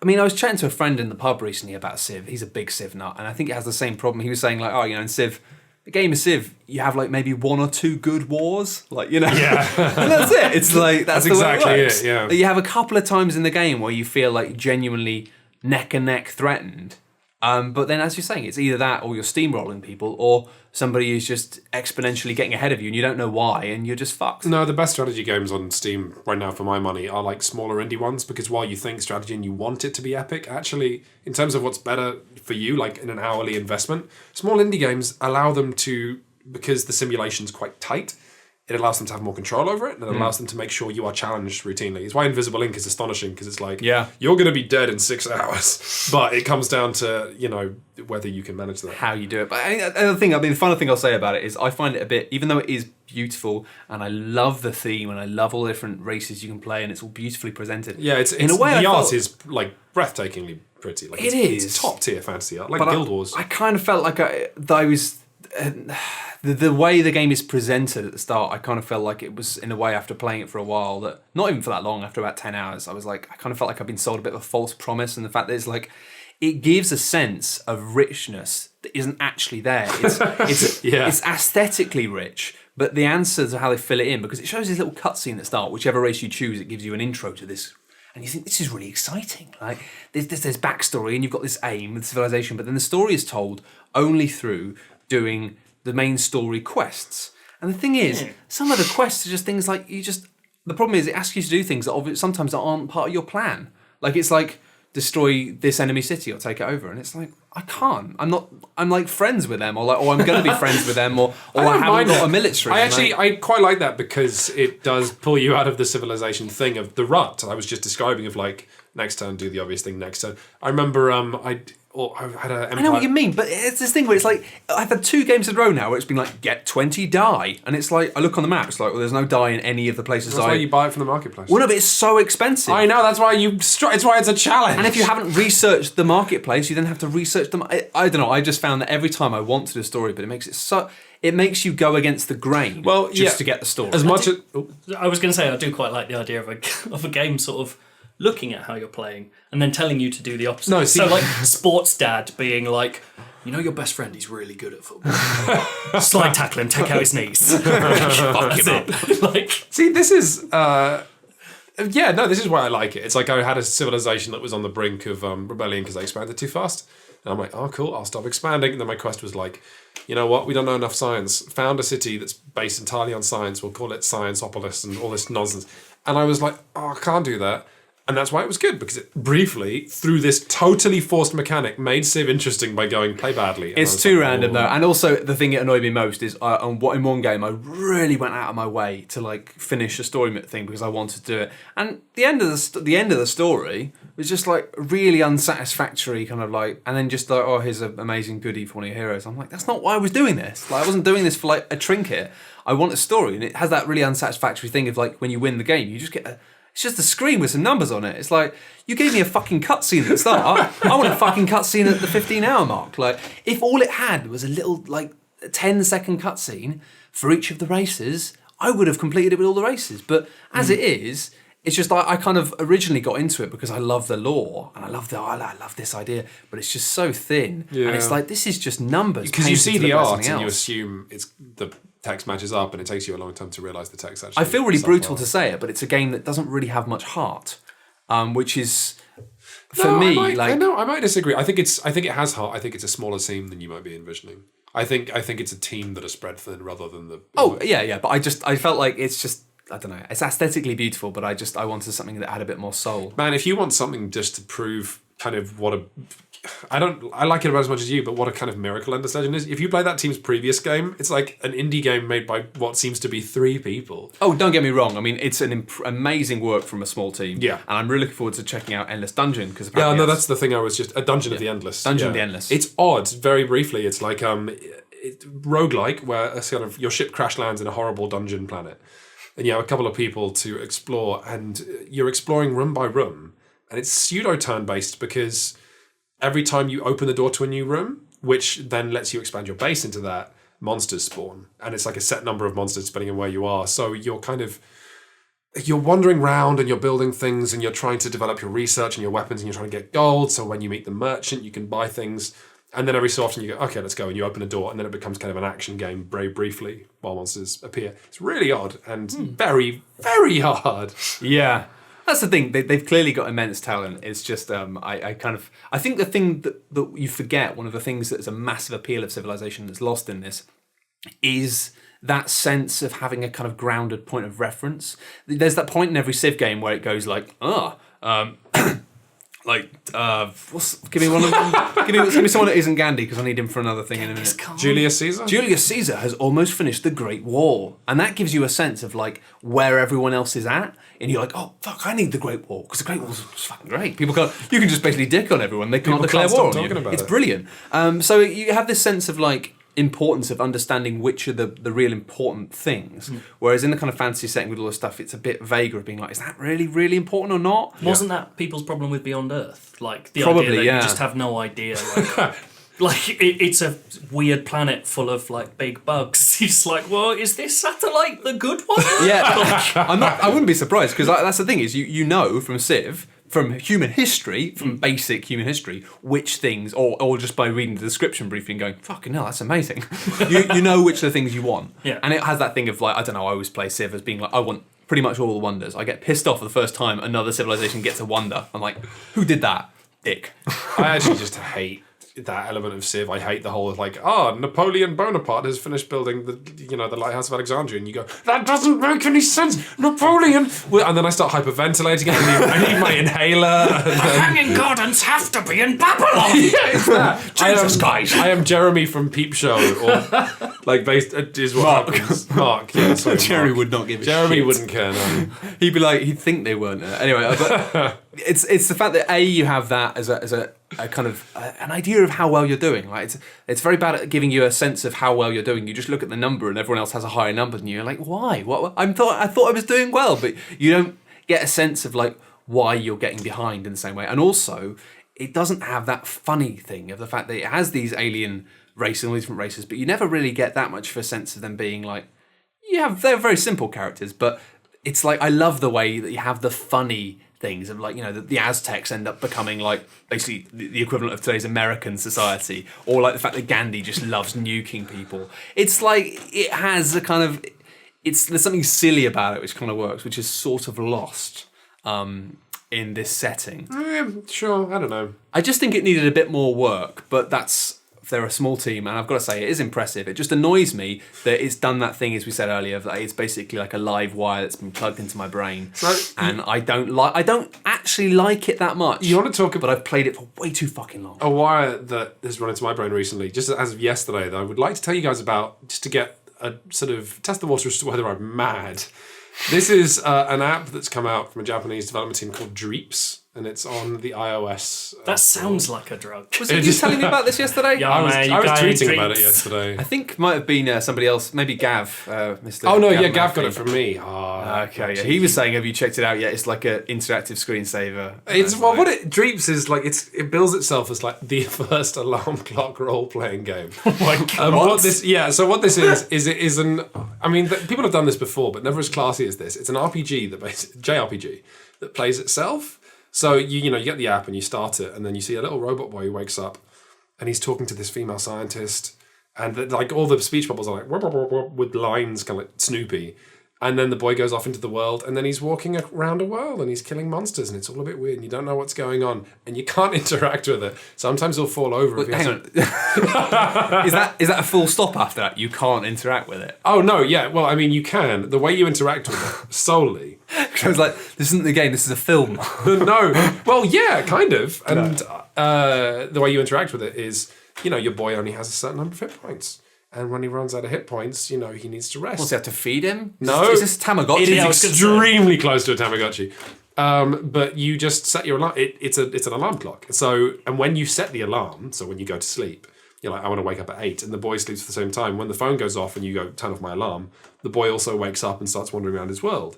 I mean, I was chatting to a friend in the pub recently about Civ. He's a big Civ nut, and I think it has the same problem. He was saying, like, in Civ, the game of Civ, you have, like, maybe 1 or 2 good wars. Like, Yeah. And that's it. It's like, that's the exactly way it works. it, yeah. You have a couple of times in the game where you feel, like, genuinely neck and neck threatened. But then, as you're saying, it's either that or you're steamrolling people, or somebody is just exponentially getting ahead of you and you don't know why, and you're just fucked. No, the best strategy games on Steam right now, for my money, are like smaller indie ones, because while you think strategy and you want it to be epic, actually, in terms of what's better for you, like in an hourly investment, small indie games allow them to, because the simulation's quite tight, it allows them to have more control over it, and it allows them to make sure you are challenged routinely. It's why Invisible Ink is astonishing, because it's like, you're going to be dead in 6 hours, but it comes down to, whether you can manage that. How you do it. But the final thing I'll say about it is I find it a bit, even though it is beautiful, and I love the theme, and I love all the different races you can play, and it's all beautifully presented. Yeah, in a way, the art is, like, breathtakingly pretty. Like, it's top-tier fantasy art, like Guild Wars. I kind of felt like I was... the way the game is presented at the start, I kind of felt like it was, in a way, after playing it for a while, that not even for that long, after about 10 hours, I kind of felt like I've been sold a bit of a false promise, and the fact that it's like, it gives a sense of richness that isn't actually there. It's aesthetically rich, but the answers are how they fill it in, because it shows this little cutscene at the start, whichever race you choose, it gives you an intro to this. And you think, this is really exciting. Like, there's backstory, and you've got this aim with civilization, but then the story is told only through doing the main story quests. And the thing is, some of the quests are just things like, the problem is it asks you to do things that sometimes aren't part of your plan. Like, it's like, destroy this enemy city or take it over. And it's like, I can't. I'm like friends with them, or I'm going to be friends with them, or I haven't got a military. I quite like that, because it does pull you out of the civilization thing of the rut I was just describing of like, next turn, do the obvious thing next turn. I remember I had a Empire. I know what you mean, but it's this thing where it's like, I've had 2 games in a row now where it's been like, get 20 die. And it's like, I look on the map, it's like, well, there's no die in any of the places. That's why you buy it from the marketplace. Well, no, but it's so expensive. I know, that's why it's why it's a challenge. And if you haven't researched the marketplace, you then have to research them. I don't know, I just found that every time I want to do a story, but it makes you go against the grain to get the story. I was going to say, I do quite like the idea of a game sort of looking at how you're playing and then telling you to do the opposite. No, so like sports dad being like, your best friend, he's really good at football. Slide tackle him, take out his knees. Fuck him up. Like, see, this is this is why I like it. It's like I had a civilization that was on the brink of rebellion because they expanded too fast. And I'm like, oh, cool, I'll stop expanding. And then my quest was like, you know what, we don't know enough science. Found a city that's based entirely on science. We'll call it Scienceopolis and all this nonsense. And I was like, oh, I can't do that. And that's why it was good, because it briefly, through this totally forced mechanic, made Civ interesting by going play badly. And it's too random, though. And also, the thing that annoyed me most is, in one game, I really went out of my way to like finish a story thing because I wanted to do it. And the end of the story was just like really unsatisfactory, kind of like, and then just like, oh, here's an amazing goodie for one of your heroes. I'm like, that's not why I was doing this. Like, I wasn't doing this for like a trinket. I want a story, and it has that really unsatisfactory thing of like when you win the game, you just get it's just a screen with some numbers on it. It's like, you gave me a fucking cutscene at the start. I want a fucking cutscene at the 15-hour mark. Like, if all it had was a little, like, 10-second cutscene for each of the races, I would have completed it with all the races. But as it is, it's just like, I kind of originally got into it because I love the lore and I love this idea, but it's just so thin. Yeah. And it's like, this is just numbers. Because you see the art and you assume it's the text matches up, and it takes you a long time to realise the text actually. I feel really brutal to say it, but it's a game that doesn't really have much heart, which is for me I might disagree. I think it has heart. I think it's a smaller team than you might be envisioning. I think it's a team that are spread thin rather than the. Oh yeah, but I felt like it's just. I don't know. It's aesthetically beautiful, but I wanted something that had a bit more soul. Man, if you want something just to prove kind of what a... I like it about as much as you, but what a kind of miracle Endless Legend is. If you play that team's previous game, it's like an indie game made by what seems to be 3 people. Oh, don't get me wrong. I mean, it's an amazing work from a small team. Yeah. And I'm really looking forward to checking out Endless Dungeon. Because That's the thing I was just... A Dungeon of the Endless. Dungeon of the Endless. It's odd, very briefly. It's like roguelike, where a sort of your ship crash lands in a horrible dungeon planet. And you have a couple of people to explore, and you're exploring room by room. And it's pseudo turn-based because every time you open the door to a new room, which then lets you expand your base into that, monsters spawn. And it's like a set number of monsters depending on where you are. So you're wandering around and you're building things and you're trying to develop your research and your weapons and you're trying to get gold. So when you meet the merchant, you can buy things. And then every so often you go, okay, let's go. And you open a door and then it becomes kind of an action game very briefly while monsters appear. It's really odd and very, very hard. Yeah. That's the thing. They've clearly got immense talent. It's just I think the thing that you forget, one of the things that is a massive appeal of Civilization that's lost in this, is that sense of having a kind of grounded point of reference. There's that point in every Civ game where it goes like, give me one of them. give me someone that isn't Gandhi because I need him for another thing in a minute. Julius Caesar? Julius Caesar has almost finished the Great Wall, and that gives you a sense of like where everyone else is at, and you're like, oh fuck, I need the Great Wall because the Great Wall's fucking great. You can just basically dick on everyone. They can't declare war on you. It's brilliant. So you have this sense of like importance of understanding which are the real important things. Whereas in the kind of fantasy setting with all this stuff, it's a bit vaguer of being like, is that really, really important or not? Wasn't that people's problem with Beyond Earth? Like the Probably, idea that yeah. you just have no idea. Like it's a weird planet full of like big bugs. He's like, well, is this satellite the good one? Yeah, I wouldn't be surprised because that's the thing is you know from Civ, from human history, from basic human history, which things, or just by reading the description briefly and going, fucking hell, that's amazing. you know which are the things you want. Yeah. And it has that thing of like, I don't know, I always play Civ as being like, I want pretty much all the wonders. I get pissed off the first time another civilization gets a wonder. I'm like, who did that? Dick. I actually just hate that element of Civ. I hate the whole like, Napoleon Bonaparte has finished building the Lighthouse of Alexandria, and you go, that doesn't make any sense, Napoleon. And then I start hyperventilating, I need my inhaler. The hanging gardens have to be in Babylon. Yeah, it's that. Jesus, guys. I am Jeremy from Peep Show, or like based is what happens. Mark, yeah, sorry, Jeremy Mark. would not give a Jeremy shit. wouldn't care. No. He'd be like, he'd think they weren't. Anyway, but it's the fact that you have that as a kind of an idea of how well you're doing. Like it's very bad at giving you a sense of how well you're doing. You just look at the number and everyone else has a higher number than you. You're like, why? What? I thought I was doing well, but you don't get a sense of like why you're getting behind in the same way. And also, it doesn't have that funny thing of the fact that it has these alien races and all these different races, but you never really get that much of a sense of them being like, they're very simple characters, but it's like, I love the way that you have the funny things of like, the Aztecs end up becoming like basically the equivalent of today's American society, or like the fact that Gandhi just loves nuking people. It's like, it has a kind of, there's something silly about it which kind of works, which is sort of lost in this setting. Sure, I don't know. I just think it needed a bit more work, but they're a small team, and I've got to say, it is impressive. It just annoys me that it's done that thing, as we said earlier, that it's basically like a live wire that's been plugged into my brain, and I don't actually like it that much. You want to talk about... But I've played it for way too fucking long. A wire that has run into my brain recently, just as of yesterday, that I would like to tell you guys about, just to get a sort of test the water as to whether I'm mad. This is an app that's come out from a Japanese development team called Dreeps, and it's on the iOS. That sounds like a drug. Was it you telling me about this yesterday? Yeah, I was tweeting about it Dreeps. yesterday. I think might have been somebody else, maybe Gav, Mr. Oh no, Gav Gav got Murphy. it from me. Okay, yeah. He was saying, have you checked it out yet? It's like an interactive screensaver. It's Dreeps is like, it bills itself as like the first alarm clock role playing game. Oh my god. So what this is it is people have done this before, but never as classy as this. It's an RPG JRPG that plays itself. So you get the app and you start it, and then you see a little robot boy who wakes up, and he's talking to this female scientist, and like all the speech bubbles are like with lines kind of like Snoopy, And then the boy goes off into the world, and then he's walking around a world, and he's killing monsters, and it's all a bit weird, and you don't know what's going on, and you can't interact with it. Sometimes he'll fall over. If he Hang on. Is that a full stop after that? You can't interact with it? Oh, no, yeah. Well, I mean, you can. The way you interact with it, solely. I was like, this isn't the game, this is a film. No. Well, yeah, kind of. And the way you interact with it is, your boy only has a certain number of hit points. And when he runs out of hit points, he needs to rest. Does he have to feed him? No. Is this Tamagotchi? It is extremely close to a Tamagotchi. But you just set your alarm. It's an alarm clock. And when you set the alarm, so when you go to sleep, you're like, I want to wake up at 8, and the boy sleeps at the same time. When the phone goes off and you go, turn off my alarm, the boy also wakes up and starts wandering around his world.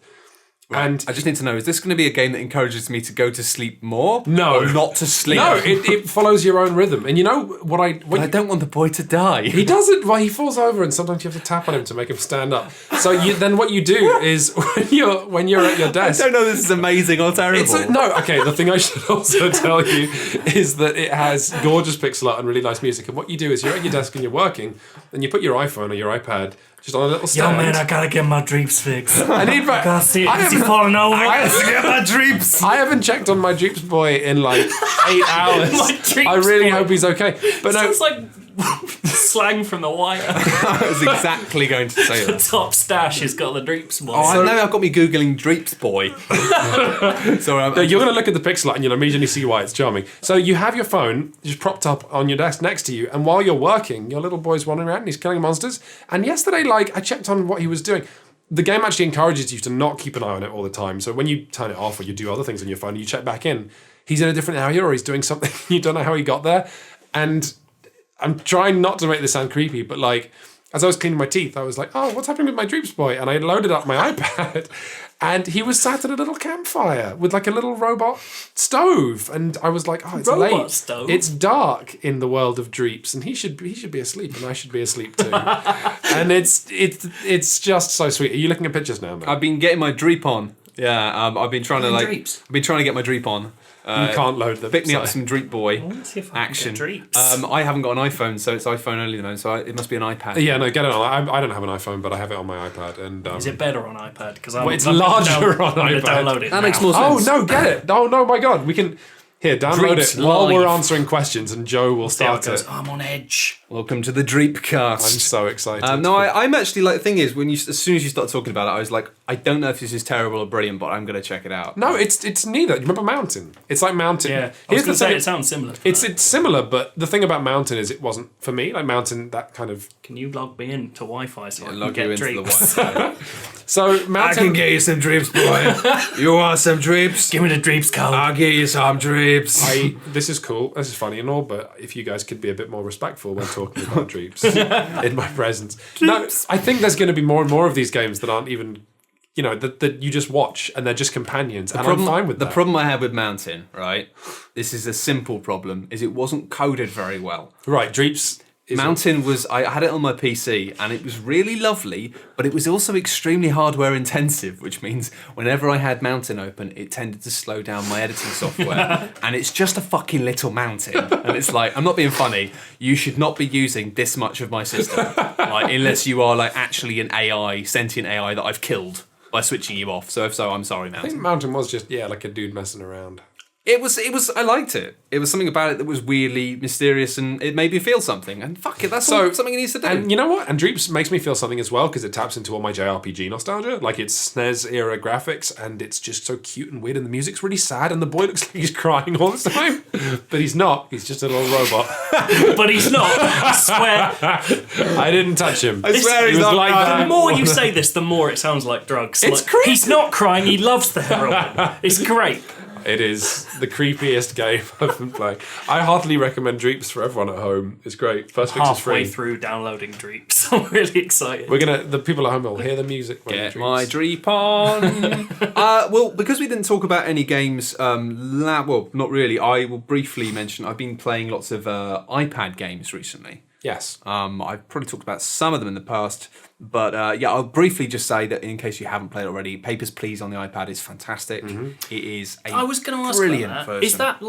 Right. And I just need to know, is this going to be a game that encourages me to go to sleep more? No. Or not to sleep? No, it follows your own rhythm. And you know what I don't want the boy to die. He doesn't. Well, he falls over, and sometimes you have to tap on him to make him stand up. So then what you do is when you're at your desk. I don't know if this is amazing or terrible. Okay, the thing I should also tell you is that it has gorgeous pixel art and really nice music. And what you do is you're at your desk and you're working, and you put your iPhone or your iPad just on a little stand. Yo, man, I gotta get my Dreeps fixed. I gotta see it. Is he falling over? I have to get my Dreeps. I haven't checked on my Dreeps boy in like 8 hours. My Dreeps I really boy. hope he's okay. But no, Sounds like slang from The Wire. I was exactly going to say The that. top stash has got the Dreeps boy. Oh, now I've got me Googling Dreeps boy. So you're going to look at the pixel art and you'll immediately see why it's charming. So you have your phone just propped up on your desk next to you, and while you're working, your little boy's wandering around and he's killing monsters. And yesterday, I checked on what he was doing. The game actually encourages you to not keep an eye on it all the time. So when you turn it off or you do other things on your phone, you check back in, he's in a different area or he's doing something, you don't know how he got there. And I'm trying not to make this sound creepy, but as I was cleaning my teeth, I was like, oh, what's happening with my Dreeps boy? And I loaded up my iPad, and he was sat at a little campfire with a little robot stove. And I was like, oh, it's Robot late. stove? It's dark in the world of Dreeps, and he should be asleep, and I should be asleep too. And it's just so sweet. Are you looking at pictures now, man? I've been getting my Dreep on. Yeah, I've been trying to Dreeps? I've been trying to get my Dreep on. You can't load them. Pick me up some Dreep boy See if I can action. get Dreeps. I haven't got an iPhone, so it's iPhone only at the moment. So it must be an iPad. Yeah, no, get it on. I don't have an iPhone, but I have it on my iPad. And Is it better on iPad? Because it's larger on I'm iPad. download it. That now. makes more Oh sense. no, get it! Oh no, my God, we can download Dreeps it while live. we're answering questions, and Joe will See how it start goes. it. I'm on edge. Welcome to the Dreep I'm cast. so excited. I'm actually the thing is, as soon as you start talking about it, I was like, I don't know if this is terrible or brilliant, but I'm going to check it out. No, it's neither. You remember Mountain? It's like Mountain. Yeah. I was Here's going to the say thing. it sounds similar. To It's that. similar, but the thing about Mountain is it wasn't for me. Mountain, that kind of. Can you log me in to Wi-Fi so I can Log get you into the Dreeps? Wi-Fi. So Mountain. get you some Dreeps, boy. You want some Dreeps? Give me the Dreeps code. I'll get you some Dreeps. This is cool. This is funny and all, but if you guys could be a bit more respectful when talking about Dreeps in my presence. No, I think there's going to be more and more of these games that aren't even, that you just watch and they're just companions. I'm fine with that. The problem I had with Mountain, right? This is a simple problem, is it wasn't coded very well. Right, Dreeps. Mountain was, I had it on my PC and it was really lovely, but it was also extremely hardware intensive, which means whenever I had Mountain open, it tended to slow down my editing software. And it's just a fucking little mountain. And it's like, I'm not being funny, you should not be using this much of my system, unless you are actually an AI, sentient AI that I've killed by switching you off. So if so, I'm sorry, I Mountain. think Mountain was just, like a dude messing around. It was. I liked it. It was something about it that was weirdly mysterious, and it made me feel something. And fuck it, that's something it needs to do. And you know what? And Dreeps makes me feel something as well because it taps into all my JRPG nostalgia. It's SNES era graphics, and it's just so cute and weird. And the music's really sad, and the boy looks like he's crying all the time, but he's not. He's just a little robot. But he's not. I swear. I didn't touch him. I swear he's not The more you say this, the more it sounds like drugs. It's creepy. He's not crying. He loves the heroin. It's great. It is the creepiest game I've been playing. I heartily recommend Dreeps for everyone at home. It's great. First fix is Halfway free. through downloading Dreeps. I'm really excited. The people at home will hear the music. When Get Dreeps. my Dreep on. Well, because we didn't talk about any games, well, not really. I will briefly mention I've been playing lots of iPad games recently. Yes. I've probably talked about some of them in the past, but I'll briefly just say that in case you haven't played already, Papers, Please on the iPad is fantastic. Mm-hmm. It is a I was going to ask brilliant about that. version. Is that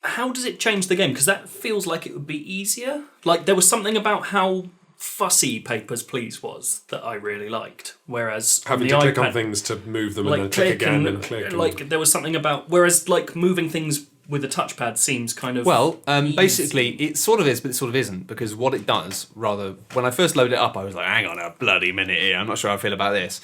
how does it change the game? Because that feels like it would be easier. There was something about how fussy Papers, Please was that I really liked. Whereas Having on to the click iPad, on things to move them like and then click again and click. like there was something about. Whereas like moving things with a touchpad seems kind of Well, easy. basically, it sort of is, but it sort of isn't, because what it does, rather, when I first loaded it up, I was like, hang on a bloody minute here, I'm not sure how I feel about this,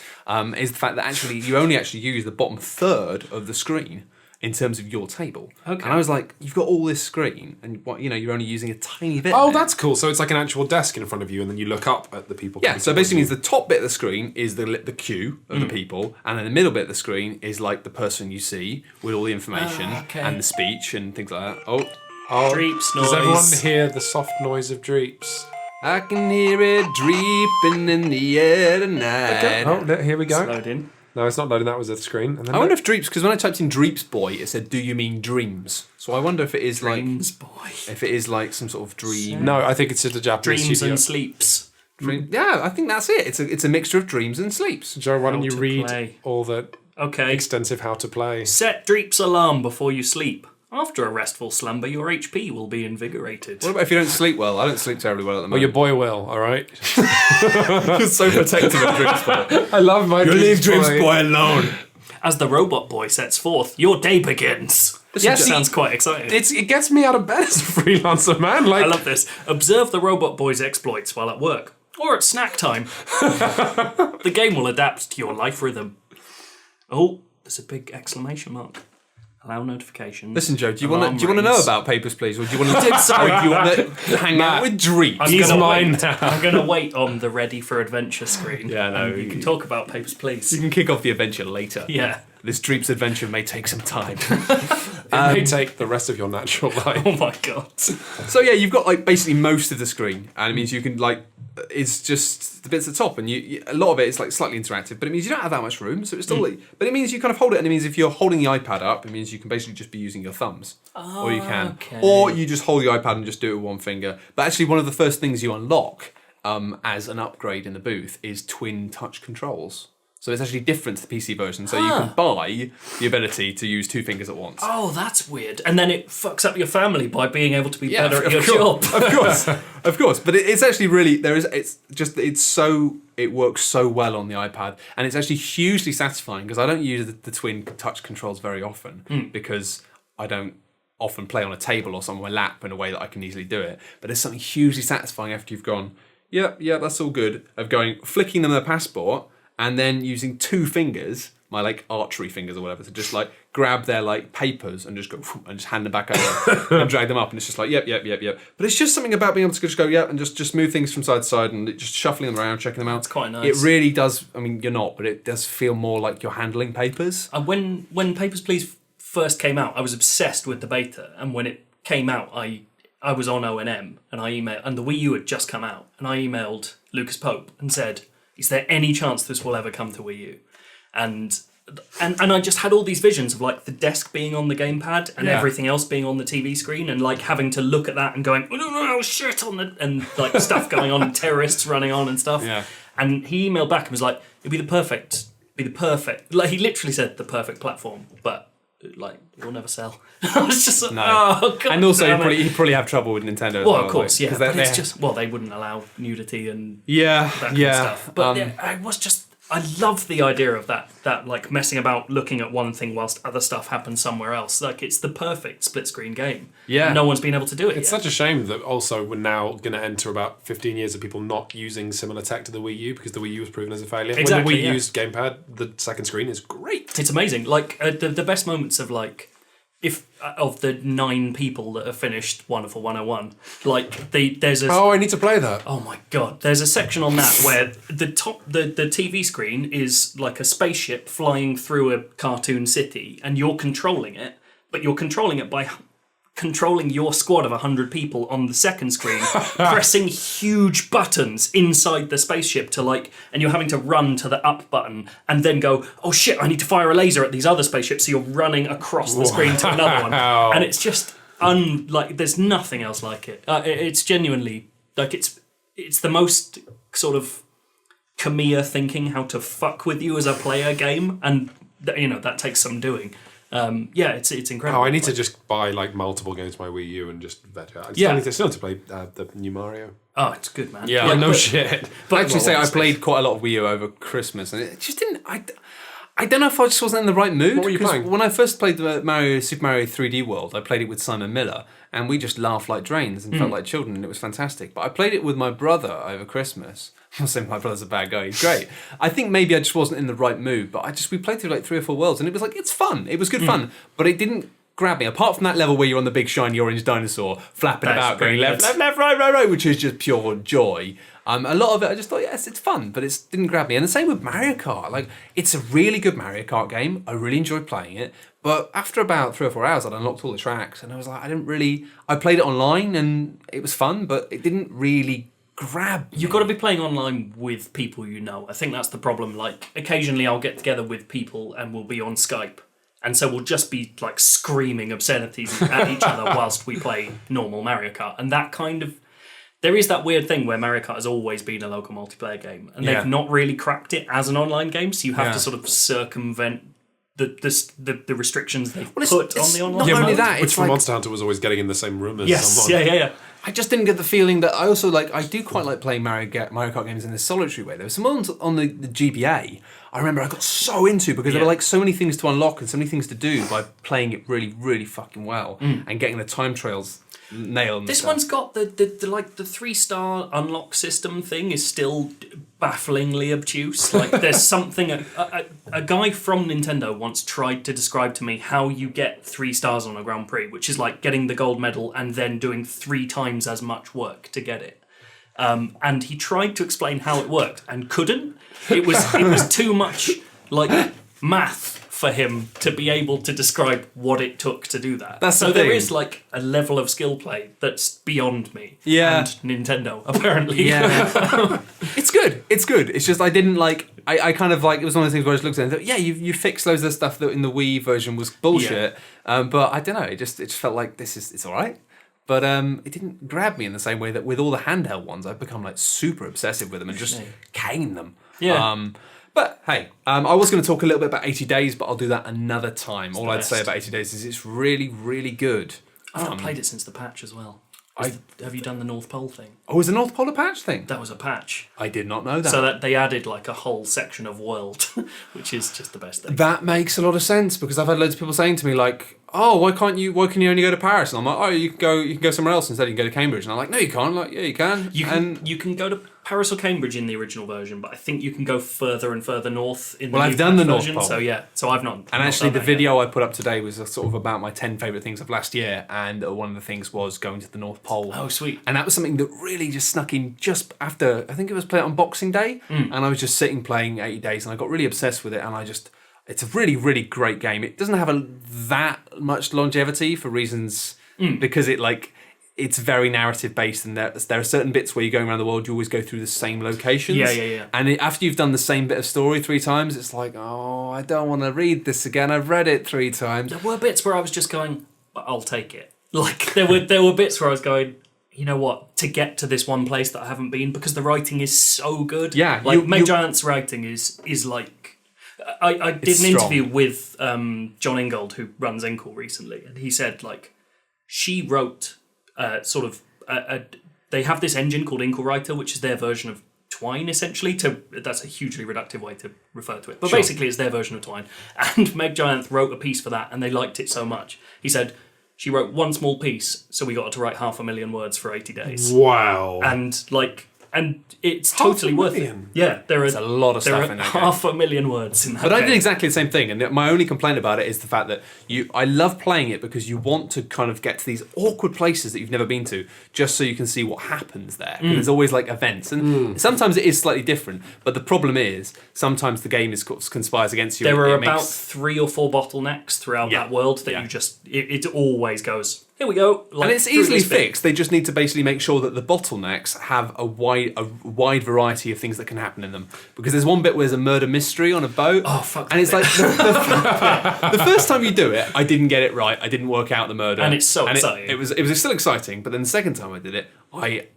is the fact that actually you only actually use the bottom third of the screen in terms of your table. Okay. And I was like, you've got all this screen, and you're only using a tiny bit. Oh, of it. that's cool. So it's like an actual desk in front of you, and then you look up at the people. Yeah, coming so it basically means towards the top bit of the screen is the queue of the people, and then the middle bit of the screen is like the person you see with all the information okay. and the speech and things like that. Oh, you. Oh, Dreeps does noise. everyone hear the soft noise of Dreeps? I can hear it dreeping in the air tonight. Oh, here we go. Load in. No, it's not loading. That was the screen. And then I wonder if Dreeps, because when I typed in Dreeps boy, it said, "Do you mean dreams?" So I wonder if it is Dreams boy. if it is like some sort of dream. No, I think it's just a Japanese Dreams studio. and sleeps. Yeah, I think that's it. It's a mixture of dreams and sleeps. Joe, why don't How you to read play. all the Okay. extensive how to play? Set Dreeps alarm before you sleep. After a restful slumber, your HP will be invigorated. What about if you don't sleep well? I don't sleep terribly well at the Well, your moment. boy will, all right? You're so protective of Dreeps boy. I love my alone. As the robot boy sets forth, your day begins. This Yes, sounds quite exciting. It gets me out of bed as a freelancer, man. Like, I love this. Observe the robot boy's exploits while at work or at snack time. The game will adapt to your life rhythm. Oh, there's a big exclamation mark. Allow notifications. Listen, Joe, do you Alarm want to know rings. about Papers, Please, or do you want to hang out with Dreeps? I'm He's gonna mine wait. now. I'm going to wait on the ready for adventure screen. Yeah, no, and you can talk about Papers, Please. You can kick off the adventure later. Yeah. This Dreeps adventure may take some time. it may take the rest of your natural life. Oh my god. So yeah, you've got like basically most of the screen, and it means you can like, it's just the bits at the top, and a lot of it is like slightly interactive, but it means you don't have that much room, so it's still like, but it means you kind of hold it, and it means if you're holding the iPad up, it means you can basically just be using your thumbs, or you can, okay. or you just hold the iPad and just do it with one finger. But actually, one of the first things you unlock as an upgrade in the booth is twin touch controls. So it's actually different to the PC version. So you can buy the ability to use two fingers at once. Oh, that's weird. And then it fucks up your family by being able to be better at your course, job. of course. But it's actually really it works so well on the iPad, and it's actually hugely satisfying because I don't use the twin touch controls very often because I don't often play on a table or somewhere lap in a way that I can easily do it. But there's something hugely satisfying after you've gone, yeah, that's all good. Of flicking them their passport. And then using two fingers, my like archery fingers or whatever, to just like grab their like papers and just go and just hand them back over and drag them up, and it's just like yep. But it's just something about being able to just go and just move things from side to side and just shuffling them around, checking them out. It's quite nice. It really does. I mean, you're not, but it does feel more like you're handling papers. When Papers, Please first came out, I was obsessed with the beta, and when it came out, I was on O&M and I emailed, and the Wii U had just come out, and I emailed Lucas Pope and said, is there any chance this will ever come to Wii U? And I just had all these visions of like the desk being on the gamepad and everything else being on the TV screen, and like having to look at that and going, oh shit, and like stuff going on and terrorists running on and stuff. Yeah. And he emailed back and was like, it'd be the perfect, like he literally said the perfect platform, but like it will never sell. I was just like, oh god. And also, damn it. he'd probably have trouble with Nintendo. As Well, of course, yeah. 'cause But it's just, they wouldn't allow nudity and that kind of stuff. But I was just, I love the idea of that like messing about looking at one thing whilst other stuff happens somewhere else. Like it's the perfect split screen game. Yeah. And no one's been able to do it It's yet. such a shame that also we're now going to enter about 15 years of people not using similar tech to the Wii U because the Wii U was proven as a failure. Exactly, when the Wii yeah. used gamepad, the second screen is great. It's amazing. Like the best moments of like, if of the 9 people that have finished Wonderful 101, like there's a Oh, I need to play that. oh my god, there's a section on that where the TV screen is like a spaceship flying through a cartoon city, and you're controlling it, but you're controlling it by controlling your squad of 100 people on the second screen, pressing huge buttons inside the spaceship to like, and you're having to run to the up button and then go, oh shit, I need to fire a laser at these other spaceships, so you're running across the screen to another one. And it's just like there's nothing else like it. It's genuinely like it's the most sort of Kamiya thinking how to fuck with you as a player game, and that takes some doing. It's incredible. Oh, I need to just buy like multiple games for my Wii U and just vet it out. I still need to play the new Mario. Oh, it's good, man. Yeah, No shit. But I actually say I played quite a lot of Wii U over Christmas, and it just didn't. I don't know if I just wasn't in the right mood. What were you playing? When I first played the Super Mario 3D World, I played it with Simon Miller, and we just laughed like drains and felt like children, and it was fantastic. But I played it with my brother over Christmas. I'm not saying my brother's a bad guy; he's great. I think maybe I just wasn't in the right mood. But we played through like 3 or 4 worlds, and it was like it's fun. It was good fun, but it didn't grab me. Apart from that level where you're on the big shiny orange dinosaur flapping about, going left, right, which is just pure joy. A lot of it, I just thought, yes, it's fun, but it didn't grab me. And the same with Mario Kart. Like, it's a really good Mario Kart game. I really enjoyed playing it. But after about 3 or 4 hours, I'd unlocked all the tracks, and I was like, I played it online, and it was fun, but it didn't really grab me. You've got to be playing online with people you know. I think that's the problem. Like, occasionally I'll get together with people, and we'll be on Skype. And so we'll just be, like, screaming obscenities at each other whilst we play normal Mario Kart. And that kind of... There is that weird thing where Mario Kart has always been a local multiplayer game, and they've not really cracked it as an online game, so you have to sort of circumvent the restrictions they've put on the online. Not only that, Which it's for like Monster Hunter was always getting in the same room as someone. Yeah. I just didn't get the feeling that I also I do quite like playing Mario Kart games in this solitary way. There were some ones on the GBA I remember I got so into because there were like so many things to unlock and so many things to do by playing it really, really fucking well and getting the time trails nailed. This one's got the 3-star unlock system thing is still bafflingly obtuse. Like there's something a guy from Nintendo once tried to describe to me how you get 3 stars on a Grand Prix, which is like getting the gold medal and then doing 3 times as much work to get it. And he tried to explain how it worked and couldn't. It was too much like math for him to be able to describe what it took to do that. That's so the thing. there is like a level of skill play that's beyond me. Yeah. And Nintendo, apparently. Yeah. It's good. It's good. It's just I didn't like... I kind of like... It was one of the things where I just looked at it and thought, yeah, you fixed loads of the stuff that in the Wii version was bullshit. But I don't know. It just felt like it's all right. But it didn't grab me in the same way that with all the handheld ones, I've become like super obsessive with them and just cane them. Yeah. But hey, I was going to talk a little bit about 80 Days, but I'll do that another time. All I'd best. say about 80 Days is it's really, really good. I've not played it since the patch as well. Have you done the North Pole thing? Oh, is the North Polar patch thing? That was a patch. I did not know that. So that they added like a whole section of world, which is just the best thing. That makes a lot of sense because I've had loads of people saying to me like, "Oh, why can you only go to Paris?" And I'm like, "Oh, you can go somewhere else instead. You can go to Cambridge." And I'm like, "No, you can't." Like, yeah, you can. You can go to Paris or Cambridge in the original version, but I think you can go further and further north in the Well, new I've done the version. North Pole. So I've not. And actually, the video I put up today was sort of about my 10 favourite things of last year, and one of the things was going to the North Pole. Oh, sweet. And that was something that really just snuck in just after, I think it was played on Boxing Day, and I was just sitting playing 80 Days, and I got really obsessed with it, and it's a really, really great game. It doesn't have that much longevity for reasons, because it's very narrative based, and there are certain bits where you're going around the world, you always go through the same locations. Yeah. And after you've done the same bit of story 3 times, it's like, oh, I don't want to read this again. I've read it 3 times. There were bits where I was just going, but I'll take it. Like there were bits where I was going, you know what, to get to this one place that I haven't been, because the writing is so good. Yeah, like Meg Giant's writing is like. I did an interview with John Ingold, who runs Inkle recently, and he said like she wrote. They have this engine called Inkle Writer, which is their version of Twine, essentially. That's a hugely reductive way to refer to it, but basically it's their version of Twine. And Meg Giant wrote a piece for that, and they liked it so much. He said she wrote one small piece, so we got her to write 500,000 words for 80 days. Wow! And it's totally worth it. Yeah, there's a lot of stuff in that game. 500,000 words in that. But I game. did exactly the same thing, and my only complaint about it is the fact that I love playing it because you want to kind of get to these awkward places that you've never been to, just so you can see what happens there. There's always like events, and sometimes it is slightly different. But the problem is sometimes the game conspires against you. There are about 3 or 4 bottlenecks throughout that world that you just it always goes. Here we go. Like, and it's easily fixed. They just need to basically make sure that the bottlenecks have a wide variety of things that can happen in them. Because there's one bit where there's a murder mystery on a boat. Oh, fuck. And it's like, the first time you do it, I didn't get it right. I didn't work out the murder. And it's so exciting. It was still exciting, but then the second time I did it, I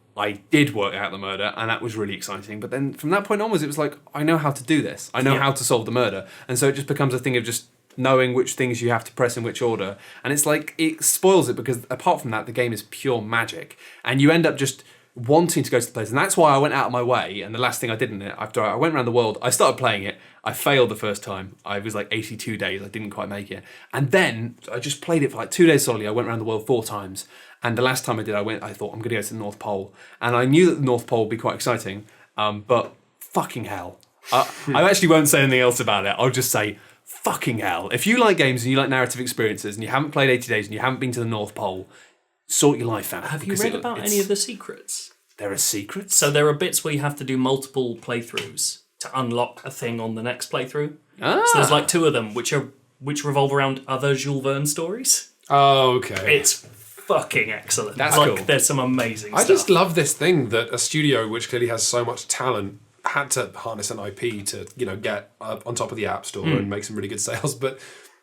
did work out the murder, and that was really exciting. But then from that point onwards, it was like, I know how to do this. I know how to solve the murder. And so it just becomes a thing of just knowing which things you have to press in which order. And it's like, it spoils it because apart from that, the game is pure magic. And you end up just wanting to go to the place. And that's why I went out of my way. And the last thing I did in it, after I went around the world, I started playing it. I failed the first time. I was like 82 days. I didn't quite make it. And then I just played it for like 2 days solidly. I went around the world 4 times. And the last time I did, I thought, I'm going to go to the North Pole. And I knew that the North Pole would be quite exciting. But fucking hell. I actually won't say anything else about it. I'll just say, fucking hell. If you like games and you like narrative experiences and you haven't played 80 days and you haven't been to the North Pole, sort your life out. Have you read about any of the secrets? There are secrets? So there are bits where you have to do multiple playthroughs to unlock a thing on the next playthrough. Ah. So there's like 2 of them which revolve around other Jules Verne stories. Oh, okay. It's fucking excellent. That's like, cool. There's some amazing I stuff. just love this thing that a studio which clearly has so much talent had to harness an IP to, get on top of the App Store and make some really good sales. But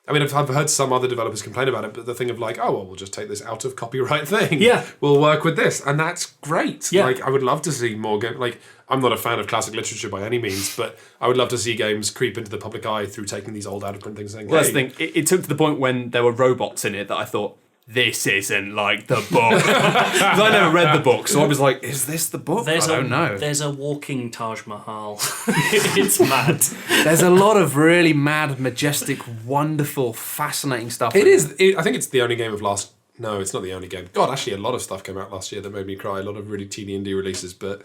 I mean, I've heard some other developers complain about it, but the thing of like, oh, well, we'll just take this out of copyright thing. Yeah. We'll work with this. And that's great. Yeah. Like, I would love to see more games. Like, I'm not a fan of classic literature by any means, but I would love to see games creep into the public eye through taking these old out-of-print things and saying, Well, that's the thing. It took to the point when there were robots in it that I thought, this isn't like the book. Because I never read the book, so I was like, is this the book? I don't know. There's a walking Taj Mahal. It's mad. There's a lot of really mad, majestic, wonderful, fascinating stuff. It is. I think it's the only game of last... No, it's not the only game. God, actually, a lot of stuff came out last year that made me cry. A lot of really teeny indie releases, but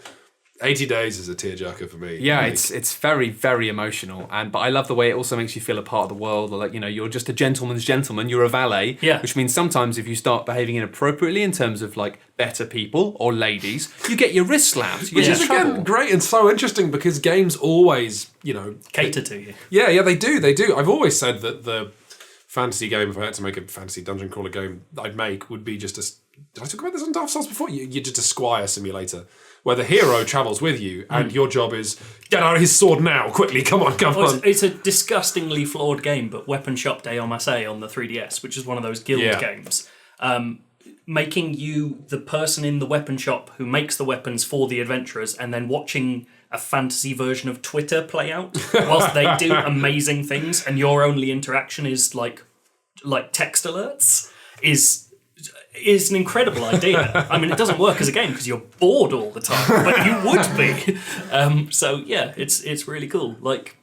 80 Days is a tearjerker for me. Yeah, Like, it's very, very emotional, but I love the way it also makes you feel a part of the world. Like, you're just a gentleman's gentleman. You're a valet, Yeah. which means sometimes if you start behaving inappropriately in terms of like better people or ladies, you get your wrist slapped. You Which get is in trouble. again great and so interesting because games always, Cater to you. Yeah, they do. I've always said that the fantasy game, if I had to make a fantasy dungeon crawler game, I'd make would be just a... Did I talk about this on Daft before? You're just a squire simulator where the hero travels with you and your job is get out his sword now, quickly, come on. It's a disgustingly flawed game, but Weapon Shop Day en Masse on the 3DS, which is one of those guild games, making you the person in the weapon shop who makes the weapons for the adventurers and then watching a fantasy version of Twitter play out whilst they do amazing things and your only interaction is like text alerts is an incredible idea. I mean, it doesn't work as a game because you're bored all the time, but you would be. So yeah, it's really cool. Like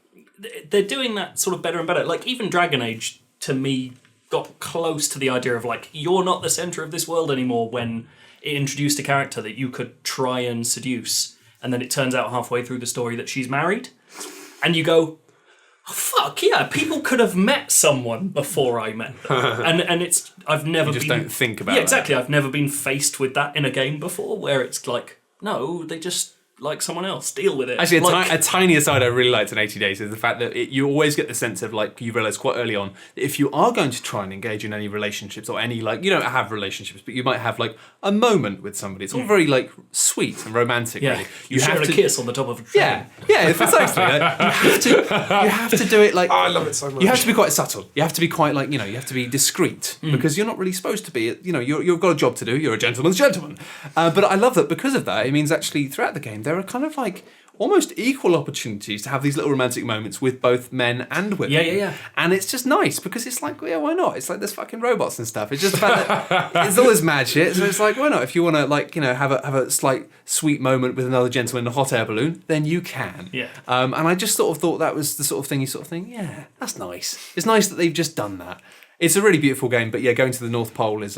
they're doing that sort of better and better. Like even Dragon Age to me got close to the idea of like you're not the center of this world anymore when it introduced a character that you could try and seduce, and then it turns out halfway through the story that she's married, and you go, oh, fuck yeah, people could have met someone before I met them. and it's I've never You just been don't think about Yeah, that. exactly. I've never been faced with that in a game before where it's like, no, they just like someone else. Deal with it. Actually, like, a tiny aside I really liked in 80 Days is the fact that you always get the sense of, like, you realise quite early on, that if you are going to try and engage in any relationships or any, like, you don't have relationships, but you might have, like, a moment with somebody. It's all very, like, sweet and romantic, yeah, really. you share a kiss on the top of a train. Yeah, precisely. You have to do it, like... I love it so much. You have to be quite subtle. You have to be quite, like, you have to be discreet because you're not really supposed to be, you've got a job to do. You're a gentleman's gentleman. But I love that because of that, it means actually throughout the game, there are kind of, like, almost equal opportunities to have these little romantic moments with both men and women. Yeah. And it's just nice because it's like, yeah, why not? It's like there's fucking robots and stuff. It's just about that it's all this mad shit. So it's like, why not? If you want to, like, have a slight sweet moment with another gentleman in a hot air balloon, then you can. Yeah. And I just sort of thought that was the sort of thing you sort of think, yeah, that's nice. It's nice that they've just done that. It's a really beautiful game, but yeah, going to the North Pole is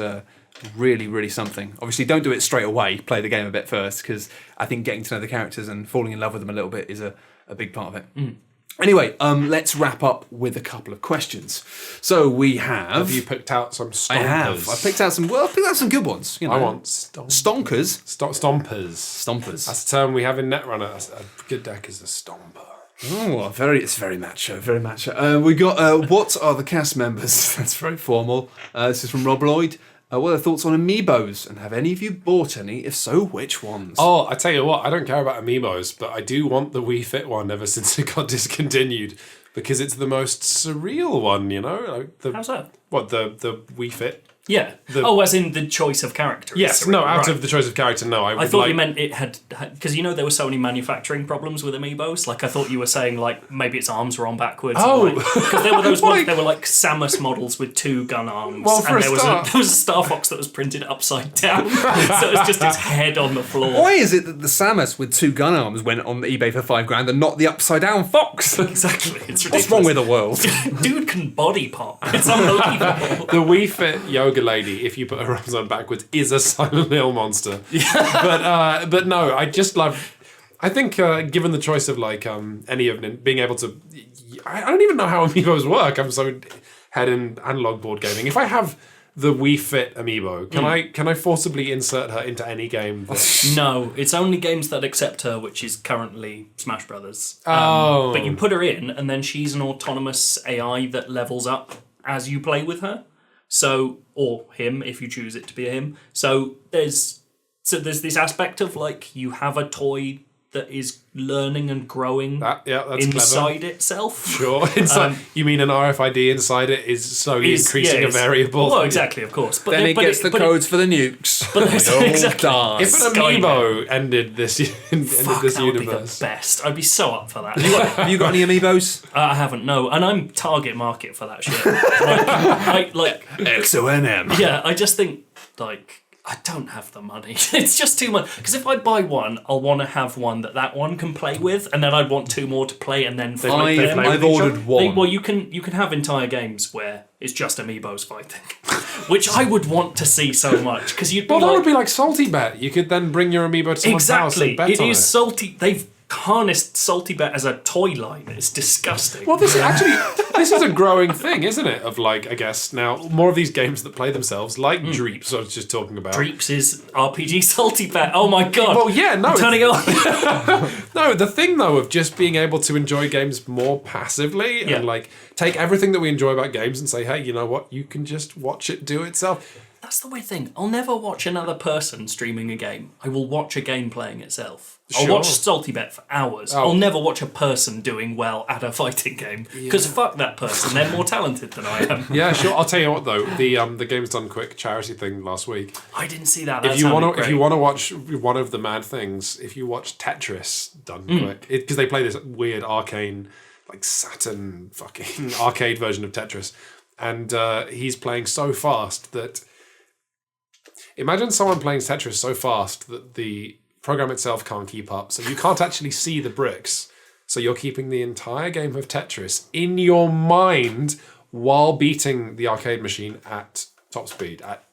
really, really something. Obviously, don't do it straight away. Play the game a bit first, because I think getting to know the characters and falling in love with them a little bit is a big part of it. Anyway, let's wrap up with a couple of questions. So we have... Have you picked out some stompers? I have. I picked out some good ones. I want Stonkers. Stompers. That's the term we have in Netrunner. A good deck is a stomper. Oh, it's very macho, very macho. We got, what are the cast members? That's very formal. This is from Rob Lloyd. What are their thoughts on amiibos? And have any of you bought any? If so, which ones? Oh, I tell you what, I don't care about amiibos, but I do want the Wii Fit one ever since it got discontinued because it's the most surreal one, How's that? What, the Wii Fit? Yeah. As in the choice of characters. Yes, no, out of the choice of character, no. I thought you meant it had... Because there were so many manufacturing problems with Amiibos. Like, I thought you were saying, like, maybe its arms were on backwards. Oh! Because there were those ones, there were, like, Samus models with 2 gun arms. Well, for and a there start... was a Star Fox that was printed upside down. So it was just its head on the floor. Why is it that the Samus with 2 gun arms went on eBay for $5,000 and not the upside down fox? Exactly. It's ridiculous. What's wrong with the world? Dude can body pop. It's unbelievable. The Wii Fit yoga lady, if you put her arms on backwards, is a Silent Hill monster. Yeah. But no, I just love... I think given the choice of like any of them, being able to... I don't even know how Amiibos work. I'm so head in analog board gaming. If I have the Wii Fit Amiibo, can I forcibly insert her into any game? No, it's only games that accept her, which is currently Smash Brothers. Oh. But you put her in, and then she's an autonomous AI that levels up as you play with her. So, or him, if you choose it to be a him. So there's this aspect of like you have a toy that is learning and growing that's inside clever. Itself. Sure. You mean an RFID inside it is slowly increasing a variable? Well, exactly, of course. But then it gets the codes for the nukes. But exactly. If an Amiibo ended this universe, that would be the best. I'd be so up for that. Have you got any Amiibos? I haven't, no. And I'm target market for that shit. like XONM. Yeah, I just think, like, I don't have the money. It's just too much. Because if I buy one, I'll want to have one that one can play with, and then I'd want 2 more to play, and then fight them. I've ordered one. Well, you can have entire games where it's just Amiibos fighting, which I would want to see so much. Because you'd be that would be like Salty Bet. You could then bring your Amiibo to someone's house and bet on it. It is Salty. They've harnessed Salty Bet as a toy line. It's disgusting. Well, this is a growing thing, isn't it? Of like, I guess now more of these games that play themselves, like Dreeps. I was just talking about. Dreeps is RPG Salty Bet. Oh my god! Well, yeah, no, I'm turning it on. No, the thing though of just being able to enjoy games more passively and like take everything that we enjoy about games and say, hey, you know what? You can just watch it do itself. That's the weird thing. I'll never watch another person streaming a game. I will watch a game playing itself. I'll watch Salty Bet for hours. I'll never watch a person doing well at a fighting game. Because fuck that person. They're more talented than I am. Yeah, sure. I'll tell you what though, the Games Done Quick charity thing last week. I didn't see that. If you want to watch one of the mad things, if you watch Tetris Done Quick, because they play this weird arcane, like Saturn fucking arcade version of Tetris, and he's playing so fast that. Imagine someone playing Tetris so fast that the program itself can't keep up, so you can't actually see the bricks. So you're keeping the entire game of Tetris in your mind while beating the arcade machine at top speed, at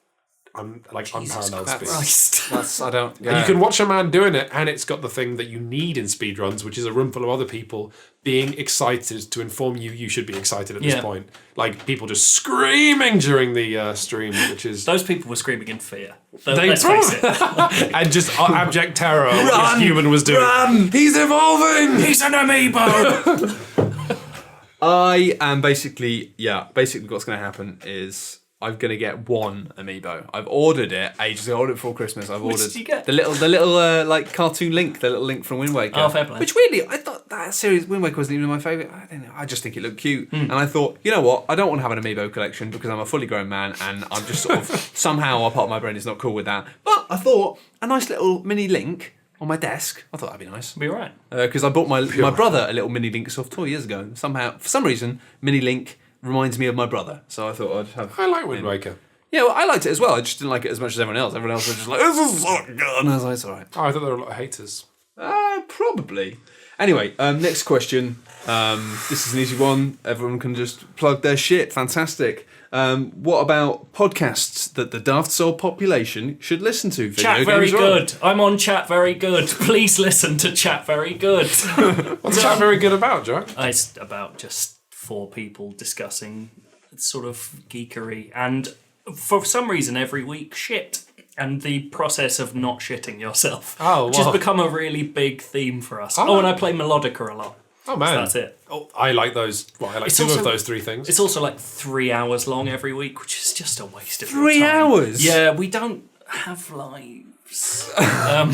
unparalleled speed. That's I don't. Yeah. And you can watch a man doing it, and it's got the thing that you need in speedruns, which is a room full of other people being excited to inform you should be excited at this point. Like people just screaming during the stream, which is those people were screaming in fear. Let's face it, and just abject terror. What this human was doing. Run! He's evolving. He's an Amiibo. I am basically what's going to happen is I'm going to get one Amiibo. I've ordered it ages ago. I ordered it before Christmas. Which did you get? The little like cartoon Link, the little Link from Wind Waker. Oh, fair play. Which weirdly, I thought that series Wind Waker wasn't even my favourite. I don't know. I just think it looked cute, and I thought, you know what? I don't want to have an Amiibo collection because I'm a fully grown man, and I'm just sort of somehow a part of my brain is not cool with that. But I thought a nice little mini Link on my desk. I thought that'd be nice. Be alright. Because I bought my brother a little mini Link soft toy years ago. Somehow, for some reason, mini Link reminds me of my brother, so I thought I'd have. I like Wind Waker. Yeah, well, I liked it as well. I just didn't like it as much as everyone else. Everyone else was just like, this is so good. And I was like, it's all right. Oh, I thought there were a lot of haters. Probably. Anyway, next question. This is an easy one. Everyone can just plug their shit. Fantastic. What about podcasts that the Daft Soul population should listen to? Chat Very Good. I'm on Chat Very Good. Please listen to Chat Very Good. What's Chat Very Good about, Joe? It's about just 4 people discussing sort of geekery and for some reason every week shit and the process of not shitting yourself. Which has become a really big theme for us. And I play Melodica a lot. Oh man, so that's it. Oh, I like those. Well, I like two of those 3 things. It's also like 3 hours long every week, which is just a waste of 3 time. hours? Yeah, we don't have lives. Wow.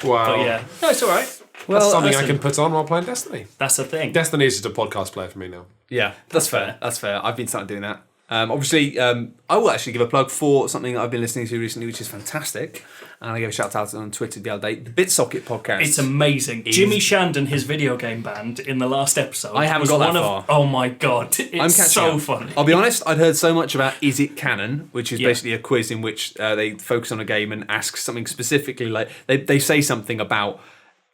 But yeah, no, it's all right. Well, that's something I can put on while playing Destiny. That's the thing. Destiny is just a podcast player for me now. Yeah, that's fair. That's fair. I've been starting doing that. Obviously, I will actually give a plug for something that I've been listening to recently, which is fantastic. And I gave a shout out on Twitter the other day, the BitSocket podcast. It's amazing. Jimmy Shand and his video game band in the last episode. I haven't got that far. Oh my god, it's so funny. I'll be honest, I'd heard so much about Is It Canon, which is basically a quiz in which they focus on a game and ask something specifically, like they say something about.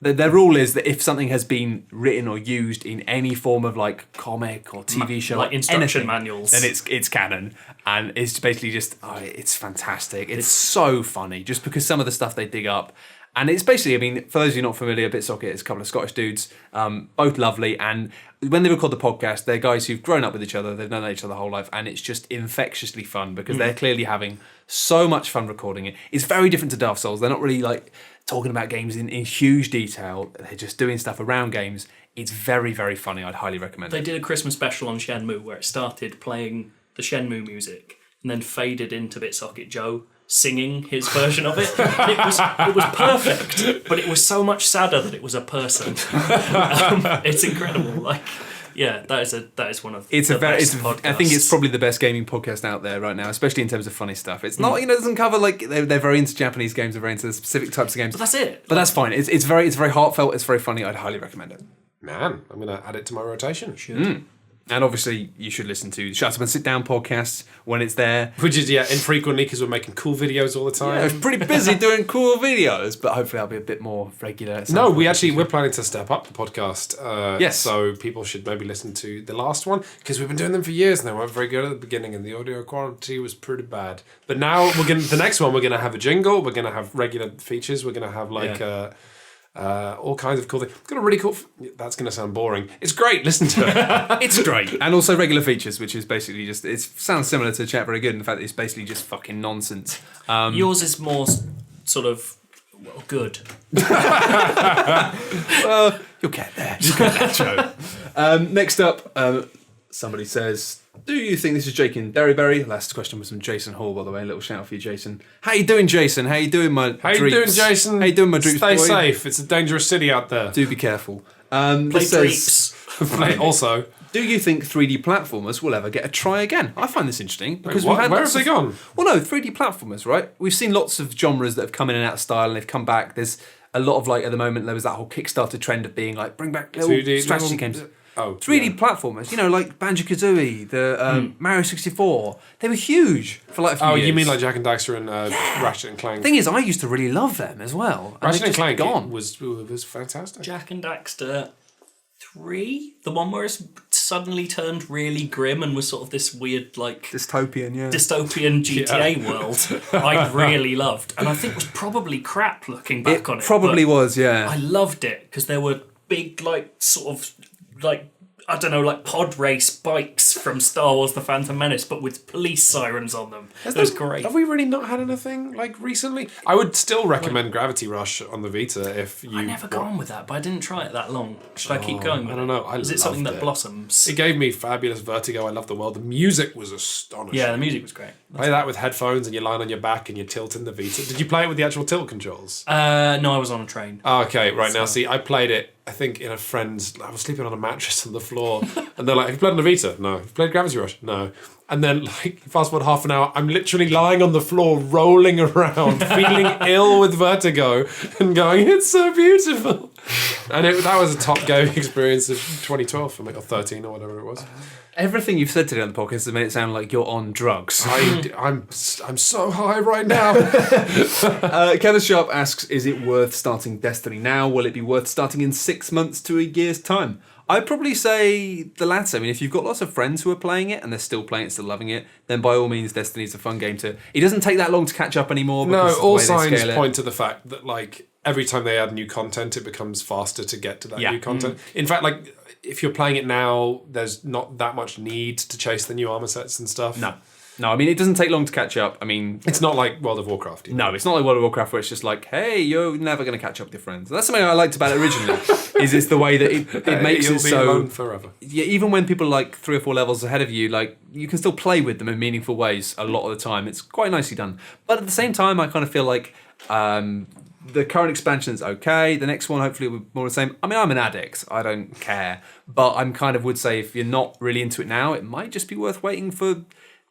Their rule is that if something has been written or used in any form of like comic or TV show, like instruction anything, manuals, then it's canon, and it's basically just it's fantastic. It's so funny just because some of the stuff they dig up, and it's basically, I mean, for those of you not familiar, BitSocket is a couple of Scottish dudes, both lovely, and when they record the podcast, they're guys who've grown up with each other, they've known each other their whole life, and it's just infectiously fun because they're clearly having so much fun recording it. It's very different to Daft Souls. They're not really like talking about games in huge detail. They're just doing stuff around games. It's very, very funny. I'd highly recommend it. They did a Christmas special on Shenmue where it started playing the Shenmue music and then faded into BitSocket Joe singing his version of it. And it was perfect, but it was so much sadder that it was a person. It's incredible. Like, yeah, that is one of the best podcasts. I think it's probably the best gaming podcast out there right now, especially in terms of funny stuff. It's not, it doesn't cover like they're very into Japanese games, they're very into specific types of games. But that's it. But that's fine. It's very heartfelt. It's very funny. I'd highly recommend it. Man, I'm going to add it to my rotation. And obviously, you should listen to Shut Up and Sit Down podcast when it's there. Which is, infrequently because we're making cool videos all the time. Yeah, it's pretty busy doing cool videos, but hopefully I'll be a bit more regular. No, we're planning to step up the podcast. Yes. So people should maybe listen to the last one because we've been doing them for years and they weren't very good at the beginning and the audio quality was pretty bad. But now the next one, we're going to have a jingle. We're going to have regular features. We're going to have all kinds of cool things. We've got a really cool. That's going to sound boring. It's great. Listen to it. It's great. And also regular features, which is basically just, it sounds similar to Chat Very Good. In fact, it's basically just fucking nonsense. Yours is more sort of, good. Well, you'll get there. Joe. Next up, somebody says, do you think, this is Jake in Derryberry. Last question was from Jason Hall, by the way. A little shout out for you, Jason. How you doing, Jason? How you doing, my Dreeps? How you doing, Jason? How you doing, my Dreeps Stay boy? safe. It's a dangerous city out there. Do be careful. Play Dreeps. Also, do you think 3D platformers will ever get a try again? I find this interesting because where have they gone? Well, no, 3D platformers, right? We've seen lots of genres that have come in and out of style and they've come back. There's a lot of like, at the moment, there was that whole Kickstarter trend of being like, bring back little 2D strategy games. 3D yeah. platformers, like Banjo-Kazooie, the Mario 64. They were huge for like a few years. You mean like Jak and Daxter and Ratchet and Clank? The thing is, I used to really love them as well. Ratchet and Clank gone. was fantastic. Jak and Daxter 3, the one where it's suddenly turned really grim and was sort of this weird like dystopian GTA world. I really loved, and I think it was probably crap looking back on it. Probably was, yeah. I loved it because there were big like sort of like, I don't know, like pod race bikes from Star Wars The Phantom Menace, but with police sirens on them. It was great. Have we really not had anything like recently? I would still recommend Gravity Rush on the Vita if you... I never got on with that, but I didn't try it that long. Should I keep going with it? I don't know. Is it something that blossoms? It gave me fabulous vertigo. I loved the world. The music was astonishing. Yeah, the music was great. Play that with headphones and you're lying on your back and you're tilting the Vita. Did you play it with the actual tilt controls? No, I was on a train. Oh, okay, right. Now, see, I played it, I think, in a friend's... I was sleeping on a mattress on the floor. And they're like, have you played on the Vita? No. Have you played Gravity Rush? No. And then, like, fast forward half an hour, I'm literally lying on the floor, rolling around, feeling ill with vertigo, and going, it's so beautiful. And that was a top gaming experience of 2012 for me, or 13, or whatever it was. Everything you've said today on the podcast has made it sound like you're on drugs. I'm so high right now. Kenneth Sharp asks, is it worth starting Destiny now? Will it be worth starting in 6 months to a year's time? I'd probably say the latter. I mean, if you've got lots of friends who are playing it and they're still playing it, still loving it, then by all means, Destiny's a fun game to... It doesn't take that long to catch up anymore. No, because all signs point to the fact that, like, every time they add new content, it becomes faster to get to that new content. In fact, like... If you're playing it now, there's not that much need to chase the new armor sets and stuff. No, I mean, it doesn't take long to catch up. I mean... It's not like World of Warcraft. No, it's not like World of Warcraft where it's just like, hey, you're never going to catch up with your friends. That's something I liked about it originally, is it's the way that it makes it so... Alone forever. Yeah, even when people are like 3 or 4 levels ahead of you, like, you can still play with them in meaningful ways a lot of the time. It's quite nicely done. But at the same time, I kind of feel like... the current expansion's okay. The next one hopefully will be more the same. I mean, I'm an addict. I don't care. But I'm kind of would say if you're not really into it now, it might just be worth waiting for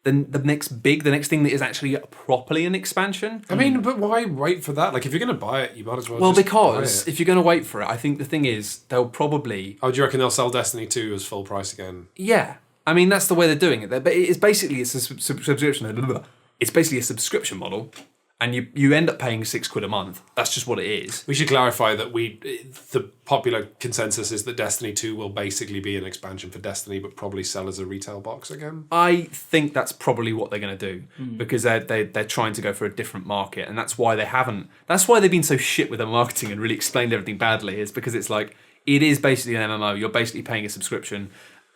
then the next thing that is actually properly an expansion. I mean, but why wait for that? Like, if you're going to buy it, you might as well. Well, just because buy it. if you're going to wait for it, I think the thing is they'll probably. Oh, do you reckon they'll sell Destiny 2 as full price again? Yeah, I mean that's the way they're doing it. But it's basically a subscription. It's basically a subscription model, and you end up paying £6 a month. That's just what it is. We should clarify that the popular consensus is that Destiny 2 will basically be an expansion for Destiny, but probably sell as a retail box again. I think that's probably what they're going to do because they're trying to go for a different market, and that's why they haven't. That's why they've been so shit with their marketing and really explained everything badly. Is because it's like it is basically an MMO. You're basically paying a subscription.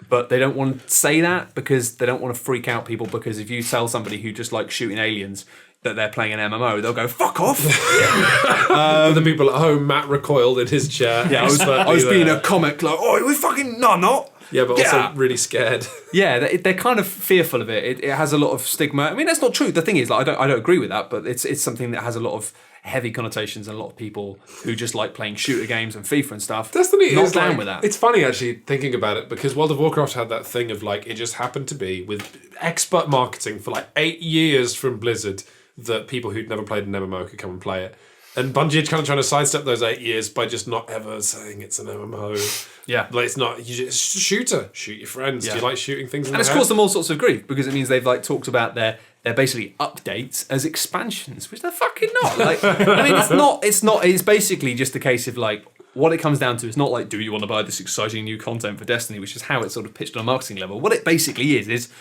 But they don't want to say that because they don't want to freak out people, because if you tell somebody who just likes shooting aliens that they're playing an MMO, they'll go, fuck off. The people at home, Matt recoiled in his chair. Yeah, I was being a comic like, oh, we fucking, no, I'm not. Yeah, but also really scared. Yeah, they're kind of fearful of it. It has a lot of stigma. I mean, that's not true. The thing is, like, I don't agree with that, but it's something that has a lot of heavy connotations, and a lot of people who just like playing shooter games and FIFA and stuff. Destiny not is down like, with that. It's funny actually thinking about it, because World of Warcraft had that thing of like, it just happened to be with expert marketing for like 8 years from Blizzard that people who'd never played an MMO could come and play it. And Bungie are kind of trying to sidestep those 8 years by just not ever saying it's an MMO. Yeah. Like, it's not, it's a shooter. Shoot your friends. Yeah. Do you like shooting things in And the it's head? caused them all sorts of grief, because it means they've like talked about their basically updates as expansions, which they're fucking not. Like, I mean, it's basically just a case of like, what it comes down to is not like, do you want to buy this exciting new content for Destiny, which is how it's sort of pitched on a marketing level. What it basically is,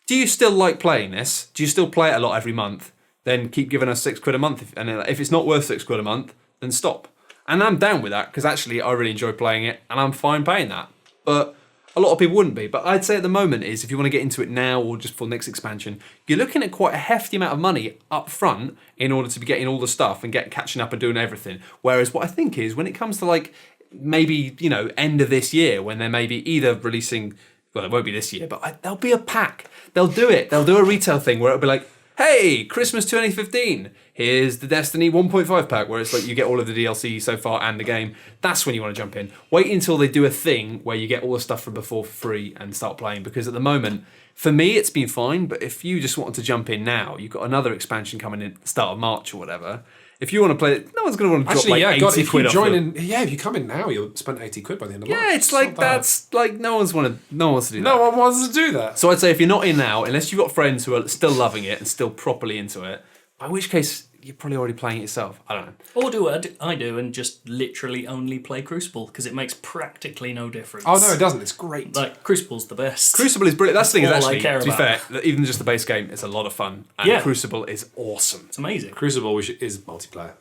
do you still like playing this? Do you still play it a lot every month? Then keep giving us £6 a month. And if it's not worth £6 a month, then stop. And I'm down with that, because actually I really enjoy playing it and I'm fine paying that. But a lot of people wouldn't be. But I'd say at the moment is, if you want to get into it now or just for the next expansion, you're looking at quite a hefty amount of money up front in order to be getting all the stuff and catching up and doing everything. Whereas what I think is, when it comes to like maybe, end of this year, when they're maybe either releasing, well, it won't be this year, but there'll be a pack. They'll do it. They'll do a retail thing where it'll be like, hey, Christmas 2015, here's the Destiny 1.5 pack, where it's like you get all of the DLC so far and the game. That's when you want to jump in. Wait until they do a thing where you get all the stuff from before for free and start playing, because at the moment, for me, it's been fine, but if you just wanted to jump in now, you've got another expansion coming in at the start of March or whatever. If you want to play it, no one's going to want to drop like 80 quid off if you come in now, you'll spend 80 quid by the end of March. Yeah, it's like, that's like, no one wants to do that. No one wants to do that. So I'd say if you're not in now, unless you've got friends who are still loving it and still properly into it, by which case you're probably already playing it yourself. I don't know. Or do what I do and just literally only play Crucible, because it makes practically no difference. Oh, no, it doesn't. It's great. Like, Crucible's the best. Crucible is brilliant. That's the thing is, all I actually, care to be about. fair, even just the base game is a lot of fun. And Yeah. Crucible is awesome. It's amazing. Crucible is multiplayer.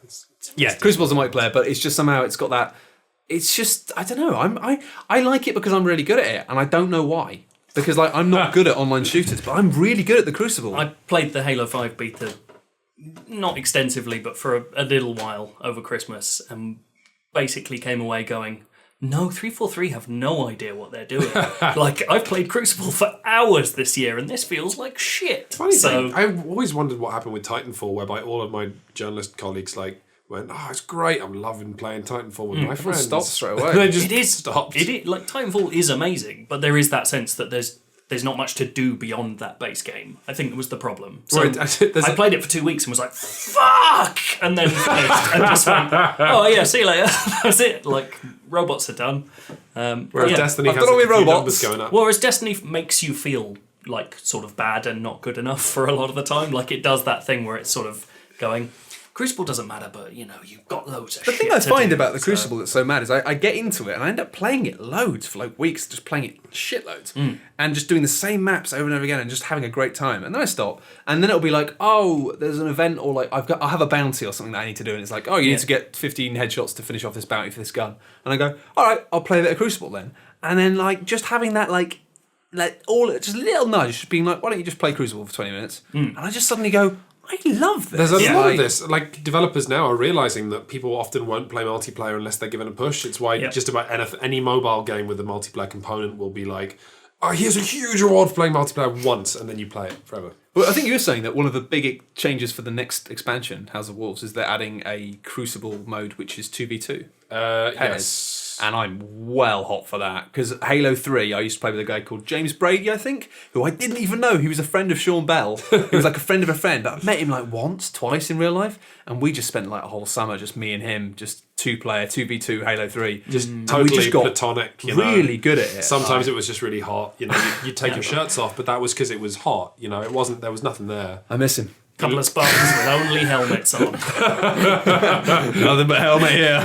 Yeah, Crucible's a multiplayer, but it's just somehow it's got that. It's just, I don't know. I like it because I'm really good at it, and I don't know why. Because like I'm not good at online shooters, but I'm really good at the Crucible. I played the Halo 5 beta, not extensively, but for a little while over Christmas, and basically came away going, no, 343 have no idea what they're doing. Like, I've played Crucible for hours this year, and this feels like shit. Funny thing, I've always wondered what happened with Titanfall, whereby all of my journalist colleagues like went, "Oh, it's great! I'm loving playing Titanfall with my friends." Stop straight away. They just It is stopped. Like, Titanfall is amazing, but there is that sense that there's not much to do beyond that base game. I think that was the problem. So Right, I played it for 2 weeks and was like, fuck! And then finished and just went, oh yeah, see you later. That's it. Like, robots are done. Whereas yeah. Destiny I've has done all a my few robots. numbers going up. Whereas Destiny makes you feel like sort of bad and not good enough for a lot of the time. Like, it does that thing where it's sort of going, Crucible doesn't matter, but you've got loads of The shit thing I to find do, about the so- Crucible that's so mad is I get into it and I end up playing it loads for like weeks, just playing it shitloads and just doing the same maps over and over again and just having a great time. And then I stop, and then it'll be like, oh, there's an event, or like I have a bounty or something that I need to do, and it's like, oh, you need to get 15 headshots to finish off this bounty for this gun. And I go, all right, I'll play a bit of Crucible then. And then like just having that like all just a little nudge, just being like, why don't you just play Crucible for 20 minutes? And I just suddenly go, I love this. There's a lot Like, of this. Like, developers now are realising that people often won't play multiplayer unless they're given a push. It's why just about any mobile game with a multiplayer component will be like, here's a huge reward for playing multiplayer once, and then you play it forever. Well, I think you were saying that one of the big changes for the next expansion, House of Wolves, is they're adding a Crucible mode, which is 2v2. Yes. And I'm well hot for that, because Halo 3, I used to play with a guy called James Brady, I think, who I didn't even know. He was a friend of Sean Bell. He was like a friend of a friend. I met him like once, twice in real life, and we just spent like a whole summer, just me and him, just 2-player, 2v2 Halo 3. Just And totally we just got platonic. really good at it. Sometimes it was just really hot. You'd take your shirts off, but that was because it was hot. It wasn't. There was nothing there. I miss him. Couple of Spartans with only helmets on. Nothing but helmet here.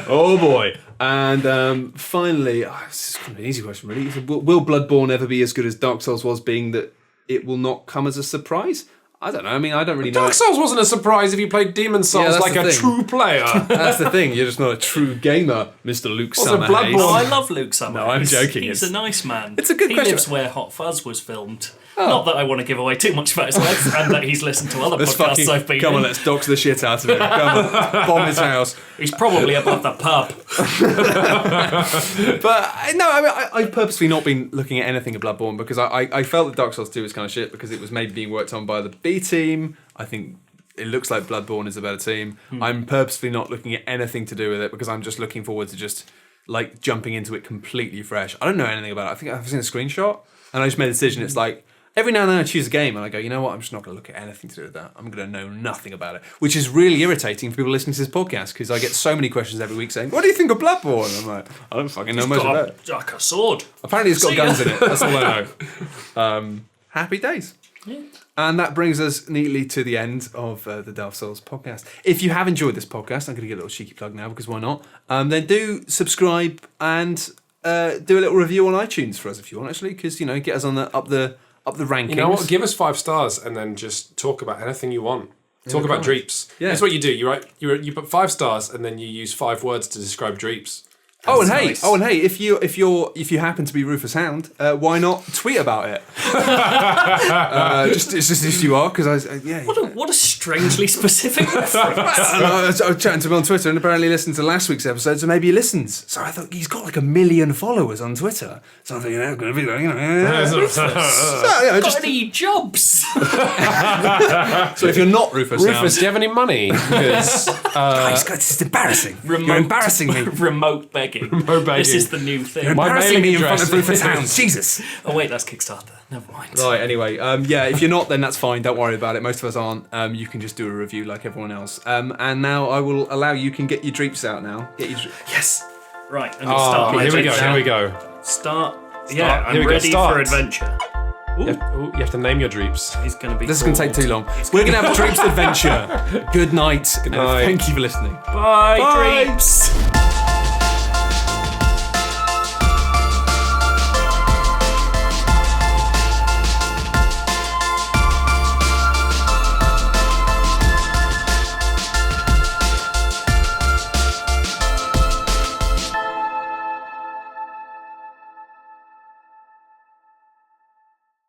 Oh boy. And finally, this is kind of an easy question, really. Will Bloodborne ever be as good as Dark Souls was, being that it will not come as a surprise? I don't know. I mean, I don't really know. Dark Souls wasn't a surprise if you played Demon Souls that's like the a thing. true player. That's the thing. You're just not a true gamer, Mr. Luke Also, Summerhays. Bloodborne- Oh, I love Luke Summerhays. No, I'm joking. He's a nice man. It's a good he question. lives where Hot Fuzz was filmed. Not that I want to give away too much about his life, and that he's listened to other podcasts I've been come on, in. let's dox the shit out of him. Come on, bomb his house. He's probably above the pub. But no, I mean, I've purposely not been looking at anything of Bloodborne because I felt that Dark Souls 2 was kind of shit because it was maybe being worked on by the B team. I think it looks like Bloodborne is a better team. I'm purposely not looking at anything to do with it because I'm just looking forward to just like jumping into it completely fresh. I don't know anything about it. I think I've seen a screenshot and I just made a decision. It's like every now and then I choose a game and I go, you know what? I'm just not going to look at anything to do with that. I'm going to know nothing about it, which is really irritating for people listening to this podcast because I get so many questions every week saying, "What do you think of Bloodborne?" I'm like, I don't fucking know much about it. Like a sword. Apparently, it's got See guns ya. in it. That's all I know. Happy days. Yeah. And that brings us neatly to the end of the Daft Souls podcast. If you have enjoyed this podcast, I'm going to get a little cheeky plug now because why not? Then do subscribe and do a little review on iTunes for us if you want, actually, because get us on up the rankings. You know what? Give us 5 stars and then just talk about anything you want. Talk about Dreeps. Yeah. That's what you do. You put 5 stars and then you use 5 words to describe Dreeps. Oh and nice. hey, if you happen to be Rufus Hound, why not tweet about it? Just if you are, because What a strangely specific reference. I was chatting to him on Twitter and apparently listened to last week's episode, so maybe he listens. So I thought he's got like 1 million followers on Twitter. So I'm thinking, going to be like, Got any jobs? So if you're not Rufus Hound, Rufus, do you have any money? Because guys, this is embarrassing. You're embarrassing me. Remote begging. begging. This is the new thing. You're My embarrassing mailing me in front address of Rufus Hound. Jesus. Oh wait, that's Kickstarter. Never mind. Right, anyway, if you're not, then that's fine. Don't worry about it. Most of us aren't. You can just do a review like everyone else. And now I will allow you can get your Dreeps out now. Yes. Right, I'm gonna start. my here we go. adventure. Here we go. Start. Yeah, I'm Here we go, ready start. for adventure. You have to name your Dreeps. He's gonna be. This is going to take too long. We're going to have a Dreeps adventure. Good night. Good And night. thank you for listening. Bye, Bye. Dreeps.